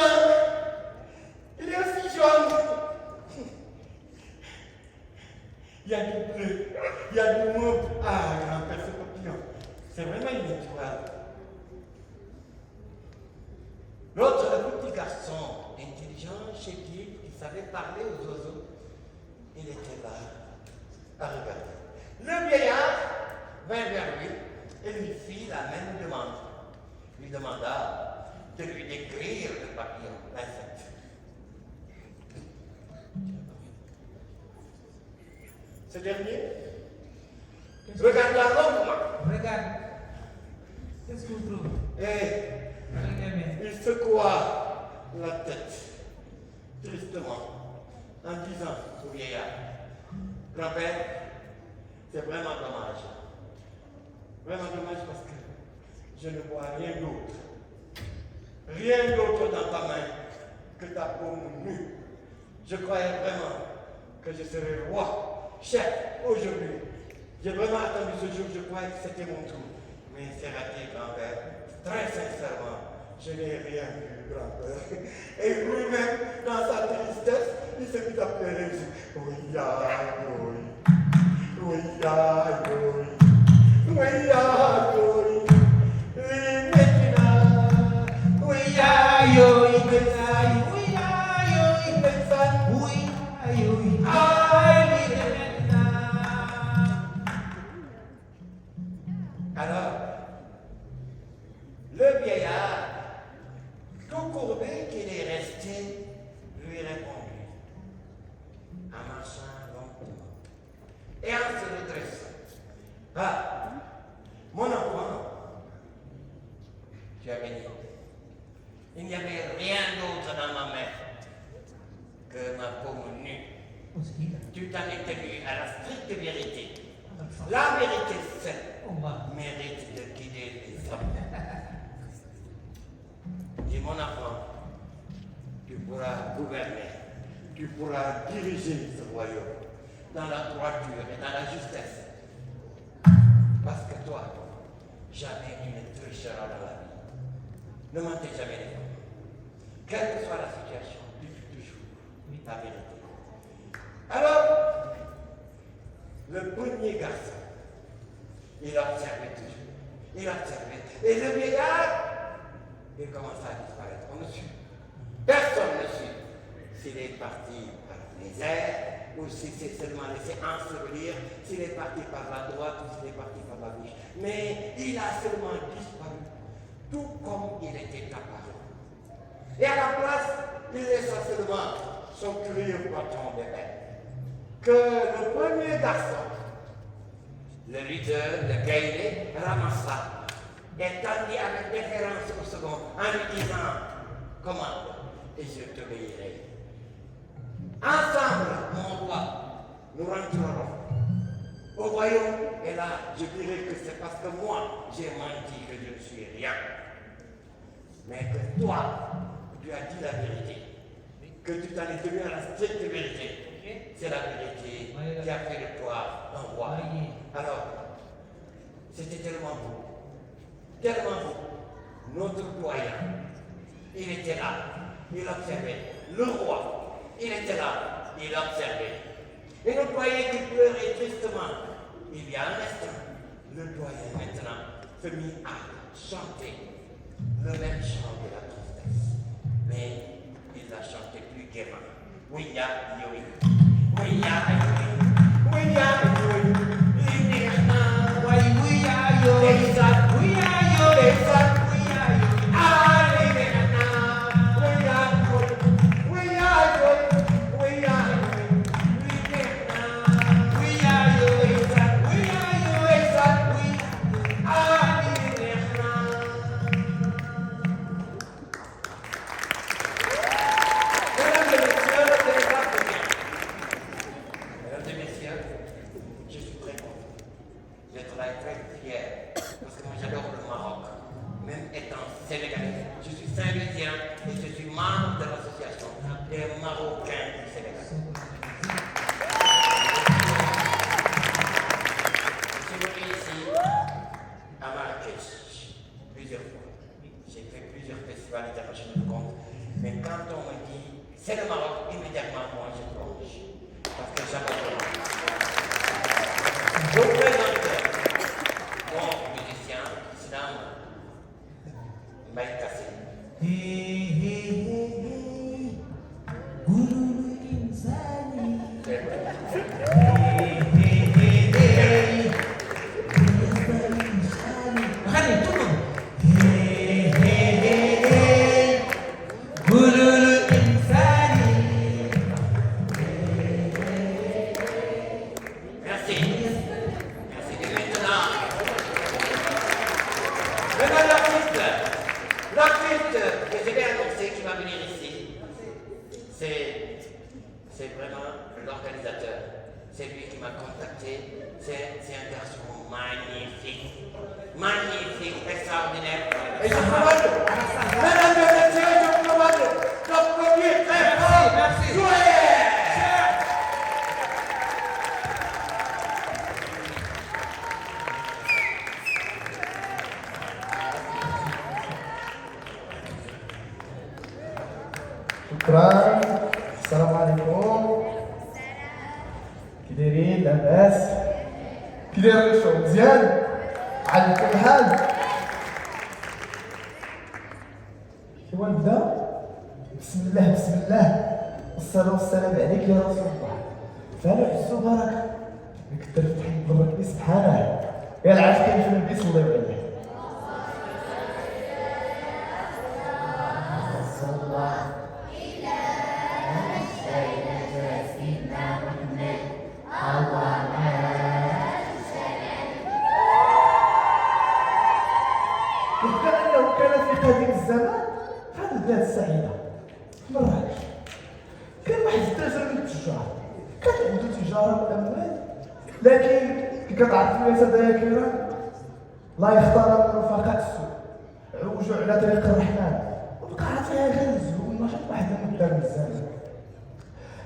il est aussi jaune. Il y a du bleu, il y a du mauve. Ah, grand-père, ce papillon, c'est vraiment une étoile. L'autre, le petit garçon, intelligent, chétif, qui savait parler aux oiseaux, il était là, à regarder. Le vieillard vint vers lui et lui fit la même demande. Il lui demanda de lui décrire le papillon, l'insecte. Ce dernier regarda longuement Regarde. Qu'est-ce que vous trouvez? et Regardez. il secoua la tête tristement en disant au vieillard, grand-père, c'est vraiment dommage. Vraiment dommage parce que je ne vois rien d'autre. Rien d'autre dans ta main que ta paume nue. Je croyais vraiment que je serais roi, chef, aujourd'hui. J'ai vraiment attendu ce jour, je croyais que c'était mon tour. Mais c'est raté, grand-père. Très sincèrement, je n'ai rien vu, grand-père. Et lui-même, dans sa tristesse, il se mit à pleurer. Oui, oui. Oui, oui. Oui, oui. Oui, maintenant. Oui, alors, le vieillard, tout courbé qu'il est resté, lui répondit, en marchant lentement et en se redressant. Ah, mon enfant, tu as gagné. Il n'y avait rien d'autre dans ma main que ma paume nue. Tu t'en es tenu à la stricte vérité. La vérité seule mérite de guider les hommes. Dis mon enfant, tu pourras gouverner, tu pourras diriger ce royaume dans la droiture et dans la justesse. Parce que toi, jamais tu ne tricheras dans la vie. Ne mentez jamais les hommes. Quelle que soit la situation, tu dis toujours la vérité. Alors, le premier garçon, il observait toujours. Il observait. Et le vieillard, il commença à disparaître. On ne suit. Personne ne suit. S'il est parti par les airs, ou si c'est seulement laissé ensevelir, s'il est parti par la droite ou s'il est parti par la gauche. Mais il a seulement disparu, tout comme il était apparu. Et à la place, il laissa seulement son curieux bâton d'épée. Que le premier garçon, le leader, le Gaïlé, ramassa et tendit avec déférence au second en lui disant, commande et je t'obéirai. Ensemble, mon roi, nous rentrerons au royaume et là, je dirai que c'est parce que moi, j'ai menti que je ne suis rien. Mais que toi, tu as dit la vérité, que tu t'en es tenu à la stricte vérité. C'est la vérité qui a fait de toi un roi. Alors, c'était tellement beau, tellement beau. Notre doyen, il était là, il observait. le roi, il était là, il observait. Et le doyen qui pleurait tristement, il y a un instant, le doyen maintenant se mit à chanter le même chant de la tristesse. Mais il l'a chanté plus gaiement. Oui, ya, oui. Oui, ya, oui. Oui, ya, oui. شكرا. السلام عليكم. كي دايرين؟ لاباس؟ كي داير الشغل مزيان؟ على كل حال ايوا نبدا. بسم الله بسم الله والصلاة والسلام عليك يا رسول الله. فعلوا عزو بركة ديك الدرب تحب ربي سبحانه. يا العاش كاين في النبي صلى الله عليه وسلم. هذيك الزمان في هذه البلاد السعيدة في مراكش كان واحد التاجر من التجار، كانت عنده تجارة وأموال، لكن كي كتعرف الناس ذاكرة لا يختار من رفقاء السوء، عوجوا على طريق الرحمن وبقى عطيها غير الزهور والنشاط واحد من الدار الزمان.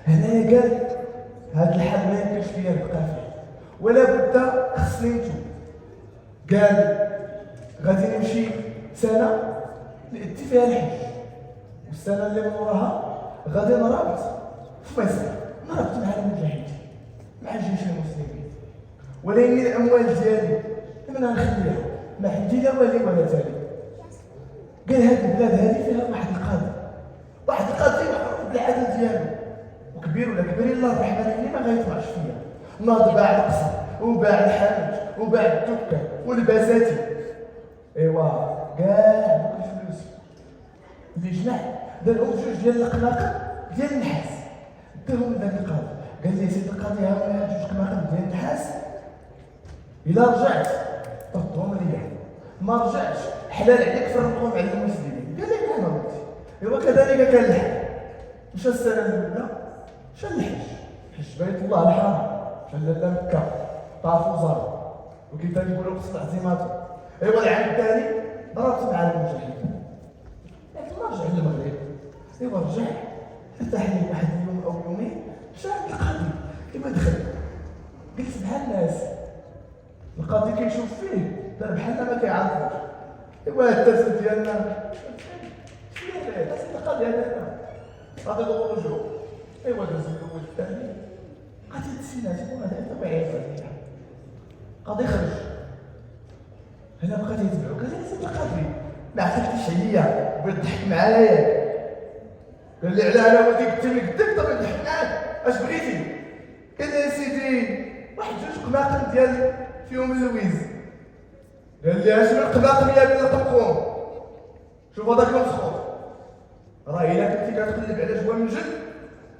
هنايا قال هاد الحال ما يمكنش فيا نبقى فيه ولا بد خصني نتوب. قال غادي نمشي سنة نأدي فيها الحج، والسنة اللي من وراها غادي نرابط في مصر، نرابط مع المجاهدين مع الجيش المسلمين، ولكن الأموال ديالي من غنخليها ما عندي لا والي ولا تالي. قال هاد البلاد هادي فيها واحد القاضي معروف بالعدل ديالو وكبير ولا كبير الا الرحمن اللي ما غيطمعش فيا. ناض باع القصر وباع الحانوت وباع الدكان والبساتين، ايوا كاع دوك الفلوس اللي جمع دارهم جوج ديال القناقر ديال النحاس داهم لذاك القاضي. قال لي سيدي القاضي ها جوج قناقر ديال النحاس الا رجعت ردهم ليا، ما رجعتش حلال عليك فرقهم على المسلمين. قال لي نعم ولدي. ايوا كذلك كان الحج. مشى السنه الاولى مشى الحج، حج بيت الله الحرام، مشى لاله مكه طاف وزار وكيف يقولوا قصه عزيماته. ايوا العام الثاني ضربت مع المجاهدين، لكن ما رجع للمغرب. ايوا رجع ارتاح لي واحد اليوم او يومين، مشى عند القاضي. ايوا دخل قلت بحال الناس القاضي كيشوف فيه دار بحالنا ما كيعرفوش. ايوا التسل ديالنا شنو هذا القاضي هذا غادي نخرجوا. ايوا داز الاول الثاني غادي تسنى تكون هذا طبيعي غادي يخرج. هنا بقى تيتبعو قال لي سيدي القاضي ما عرفتش عليا بغيت تضحك معايا ياك. قال لي علاه انا ولدي قلت لي قدك طب نضحك معاك اش بغيتي؟ قال لي يا سيدي واحد جوج قماقم ديال فيهم اللويز. قال لي اشنو القماقم يا بلا القمقوم؟ شوف هذاك المسخوط راه الا كنتي كتقلب على جوا من جد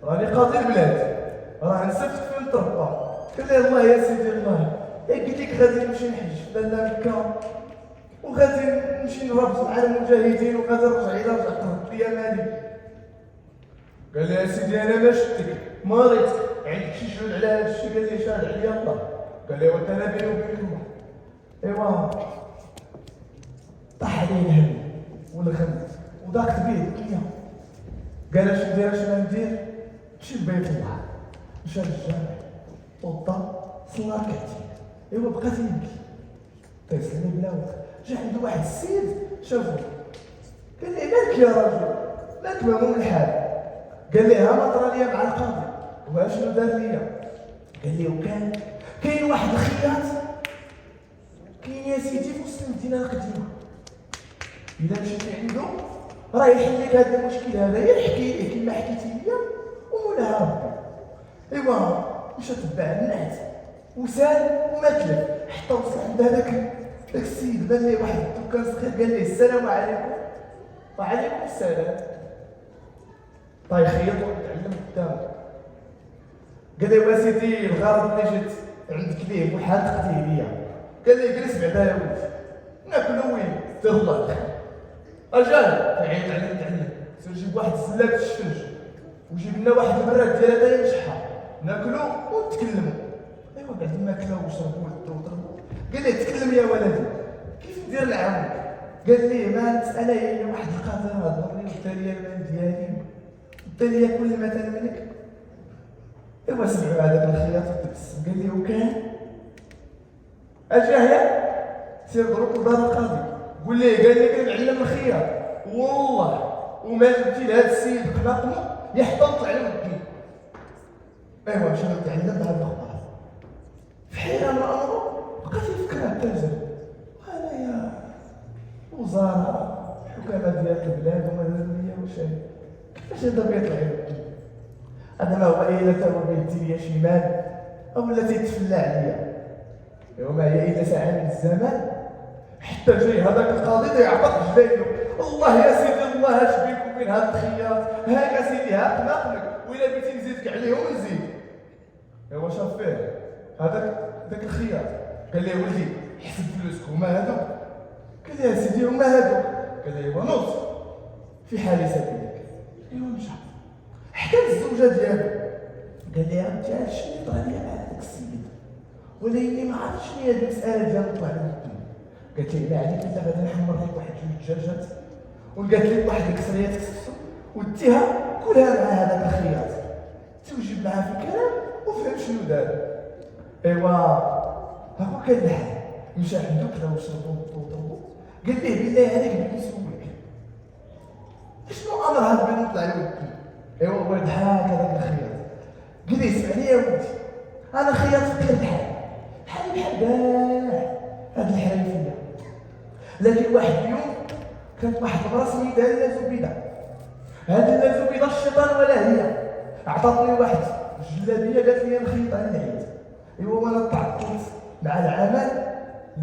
راني قاضي البلاد راه نسفت في نتربى. قال لي الله يا سيدي الله قلت لك غادي نمشي نحج في لاله مكه وغادي نمشي نرابط مع المجاهدين وغادي نرجع الى رجعت ليا مالي. قال لي يا سيدي انا ما شفتك مريتك عندك شي شهود على هذا الشيء؟ قال لي شاهد عليا الله. قال لي وانت انا بيني وبينك الله. ايوا طاح عليه الهم والغم وضاقت به الدنيا. قال اش ندير اش ما ندير؟ مشي لبيت الله مشى للجامع توضا صلى ركعتين. ايوا بقى تيبكي تيسلم بلا وقت. جا عنده واحد السيد شافو قال لي مالك يا راجل مالك مهموم الحال؟ قال لي ها ما طرا ليا مع القاضي واشنو دار ليا؟ قال لي وكان كاين واحد الخياط كاين يا سيدي في وسط المدينه القديمه الا مشيتي عنده راه يحل لك هذا المشكل هذا يحكي لك كما حكيتي ليا ومولاها ربي. ايوا مشى تبع الناس وسال وما تلف حتى وصل عند هذاك السيد بان لي واحد الدكان صغير. قال لي السلام عليكم. وعليكم السلام. طيب خيط وتعلم قدامه. قال لي يا سيدي الغرض اللي جيت عندك ليه وحال تقضيه ليا. قال لي جلس بعدا يا ولدي ناكلو وين؟ دير الله الخير. اجل تعيط عليه تعلم سير جيب واحد الزلات الشفنج وجيب لنا واحد المرات ديال هذايا مشحه ناكلو ونتكلموا. ايوا بعد ما كلاو وشربوا وضربوا قال لي تكلم يا ولدي كيف ندير نعاونك؟ قال لي ما تسال يا واحد القاضي هضر لي ودار لي المال ديالي ودار لي كل ما تملك. ايوا سمعوا هذاك الخياط وتبسم قال لي وكان اجاهيا سير ضرب لدار القاضي قول لي قال لي كنعلم الخياط والله وما جبتي لهذا السيد قماقمو يحتفظ على ودي. ايوا مشى نتعلم هذا الاخبار في حيرة من امره بقى تيفكر التاجر انايا وزاره الحكامه ديال البلاد ومدنيه وشي كيفاش هذا بيطلع يودي؟ هذا ما هو الا تا هو بيدي ليا شي مال او ولا تيتفلى عليا. ايوا ما هي الا ساعه من الزمان حتى جاي هذاك القاضي تيعبط جبايلو الله يا سيدي الله اش بيك وبين هذا الخياط ها يا سيدي ها قماقمك وإلا بغيتي نزيدك عليهم نزيد. ايوا شاف فيه هذاك الخياط قال لي ولدي حسب فلوسك هما هذوك. قال لي يا سيدي هما هذوك. قال لي ايوا نوض في حال سبيلك. ايوا مشى حتى الزوجه ديالو قال لي انت شنو اللي طرا ليا مع هذاك السيد ولكن ما عرفتش شنو هي هذه المساله ديال طلع من الدنيا. قالت لي لا عليك انت غادي نحمر لك واحد جوج دجاجات وقالت لك واحد الكسريات كسكسو وديها كلها مع هذاك الخياط توجب معاه في الكلام وفهم شنو دار. ايوا هاكو كان الحال مشى عندو كذا وشربو وطلبو قال ليه بالله عليك بغيت نسولك شنو امر هذا البنت طلع لودي؟ ايوا هو ضحك هذاك الخياط قال لي اسمع لي يا ولدي انا خياط فقير بحال بحال كاع هاد الحريفيه. لكن واحد اليوم كانت واحد المرا سميتها لا زبيده. هاد لا زبيده الشيطان ولا هي عطاتني واحد الجلابيه قالت لي نخيطها للعيد. ايوا وانا تعطلت مع العمل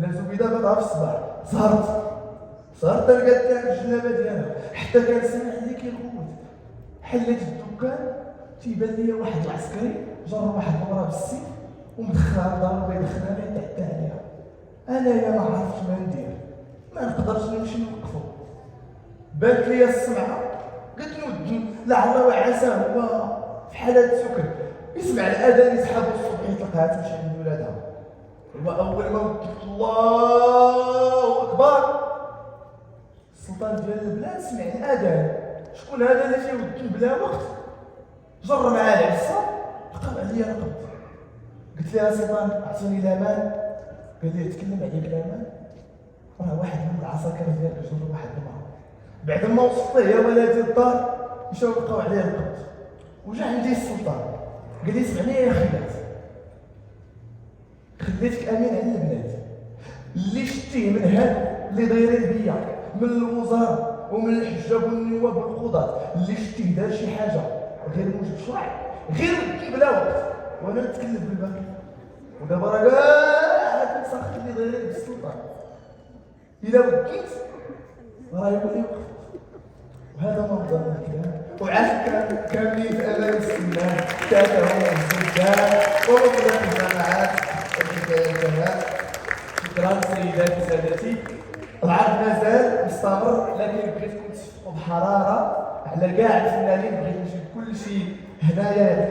لا زبيده بغاها في الصباح صارت لقات لها الجلابه ديالها حتى كان سامع لي كيغوت. حليت الدكان تيبان لي واحد العسكري جر واحد المرا بالسيف ومدخلها لدار ويدخلها لي يتعدى عليها. انايا ما عرفتش ما ندير ما نقدرش نمشي نوقفو. بانت لي السمعه قلت له لعل وعسى هو في حالة سكر يسمع الاذان يسحبو الصبح يطلقها تمشي عند ولادها. هو اول ما وقفت الله اكبر السلطان ديال البلاد سمع الاذان شكون هذا اللي تيودي بلا وقت جر معاه العصا لقب عليا رقبت. قلت له يا سلطان اعطيني الامان. قال لي تكلم عليك الامان راه واحد من العساكر ديالك جر واحد المرة بعد ما وصلت يا ولادي الدار مشاو بقاو عليه القبض. وجا عندي السلطان قال لي اسمعني يا خلات، خليتك امين على البلاد، اللي شتيه من هاد اللي دايرين بيا من الوزاره ومن الحجاب والنواب والقضاة، اللي شتيه دار شي حاجه غير موجب شرعي غير بلا وقت وانا نتكلف بالباقي. ودابا راه كاع هاد الفساخ اللي دايرين بالسلطان الا وكيت راه يولي يوقف. وهذا منظر الكلام وعاد كاملين في امان السنان تابعوا الزكاه ومنظر الجامعات والحكايات. شكرا سيداتي وسادتي. العرض مازال مستمر، لكن بغيتكم تشوفوا بحراره على كاع الفنانين. بغيت نجيب كل شيء هنايا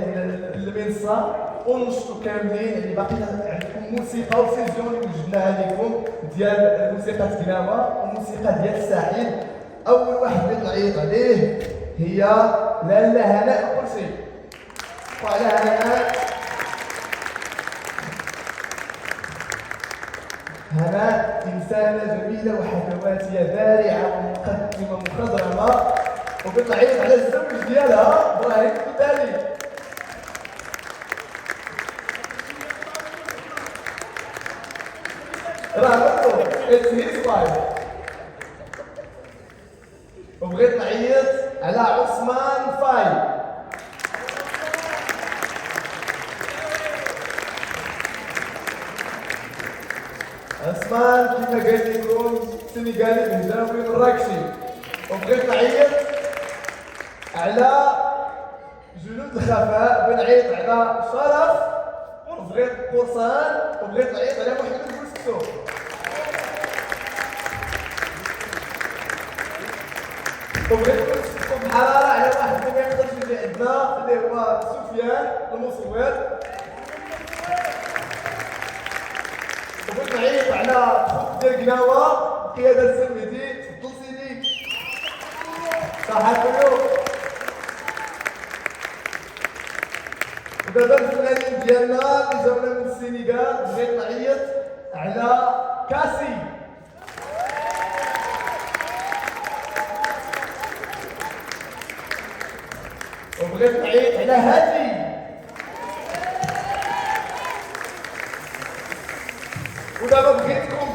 المنصه ونشطوا كاملين. يعني باقي عندكم موسيقى وسيزيون اللي وجدناها لكم ديال موسيقى كناوه وموسيقى ديال الساحل. اول واحد اللي نعيط عليه هي لاله هناء كرسي. وعلى هناء هناء إنسانة جميلة وحكواتية بارعة ومقدمة مخضرمة، وبتعيط على الزوج ديالها إبراهيم الدالي. راه برضو اتس هيز وايف. وبغيت نعيط على عثمان فاي. عثمان كيما قال لكم سنغالي بهجاوي مراكشي. وبغيت نعيط على جنود الخفاء، بنعيط على شرف، وبغيت قرصان، وبغيت نعيط على محمد بوسكسو. وبغيت نشوفكم بحراره على واحد اللي ما يقدرش يجي عندنا اللي هو سفيان المصور. وبغيت نعيط على الخط ديال قناوه قياده السميتي. تفضل سيدي. صحة اليوم. ودابا الفنانين ديالنا اللي جاونا من السنغال بغيت نعيط على كاسي. وبغيت نعيط على هادي. ودابا بغيتكم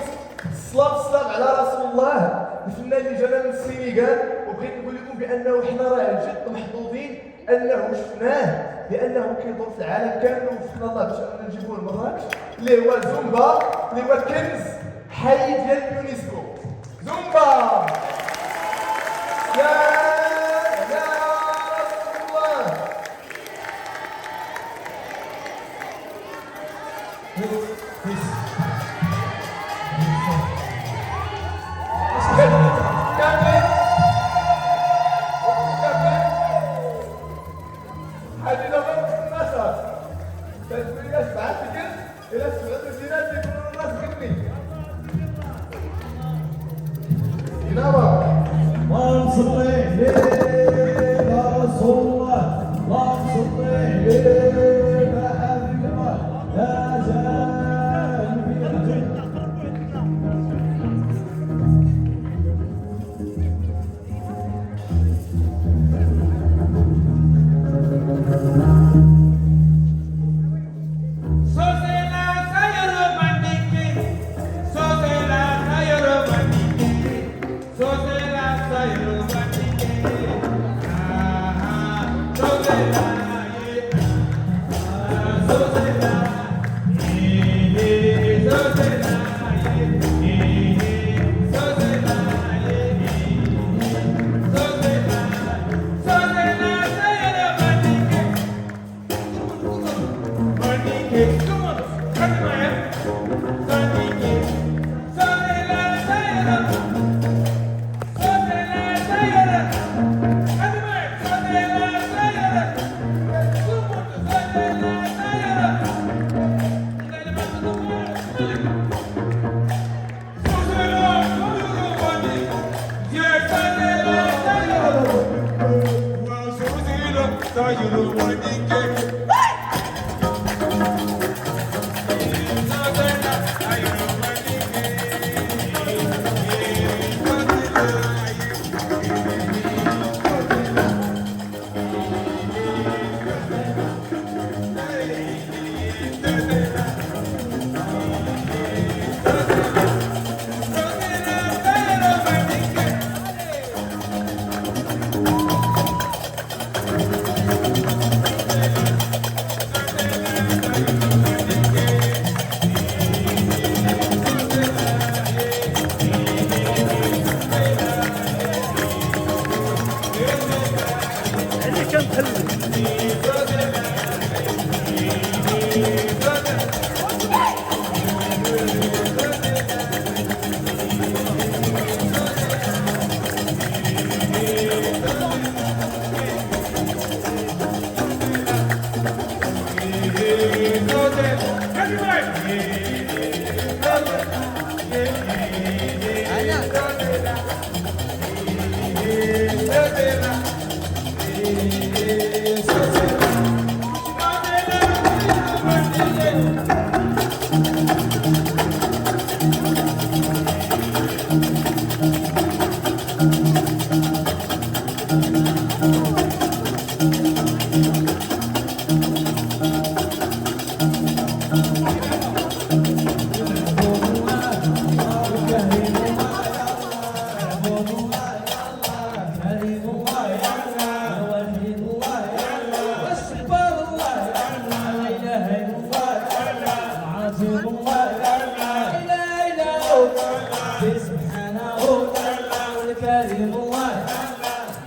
السلام على رسول الله الفنان اللي جانا من السنغال. وبغيت نقول لكم بانه حنا راه جد محظوظين انه شفناه، لانه كيدور في العالم كامل وفقنا الله باش اننا نجيبوه لمراكش، اللي هو زومبا، اللي هو كنز حي ديال اليونسكو. زومبا يا رسول الله. Sosela, sayro, bandike.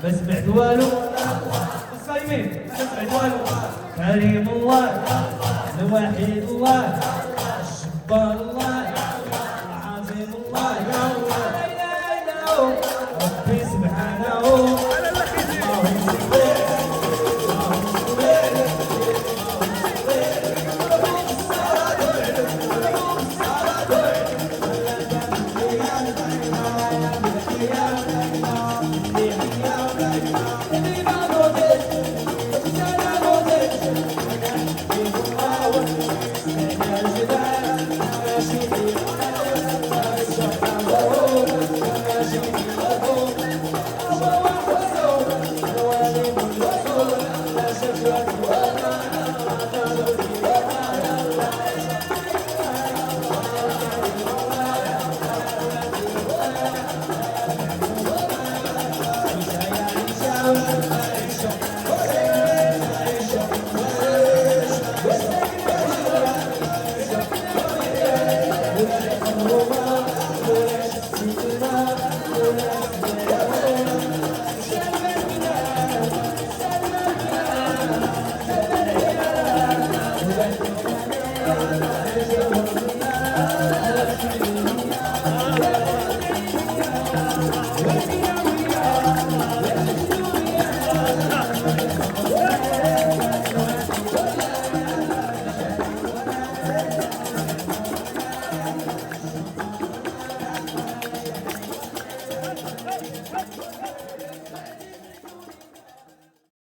ما سمعت والو الصايمين ما سمعت والو كريم الله الوحيد الله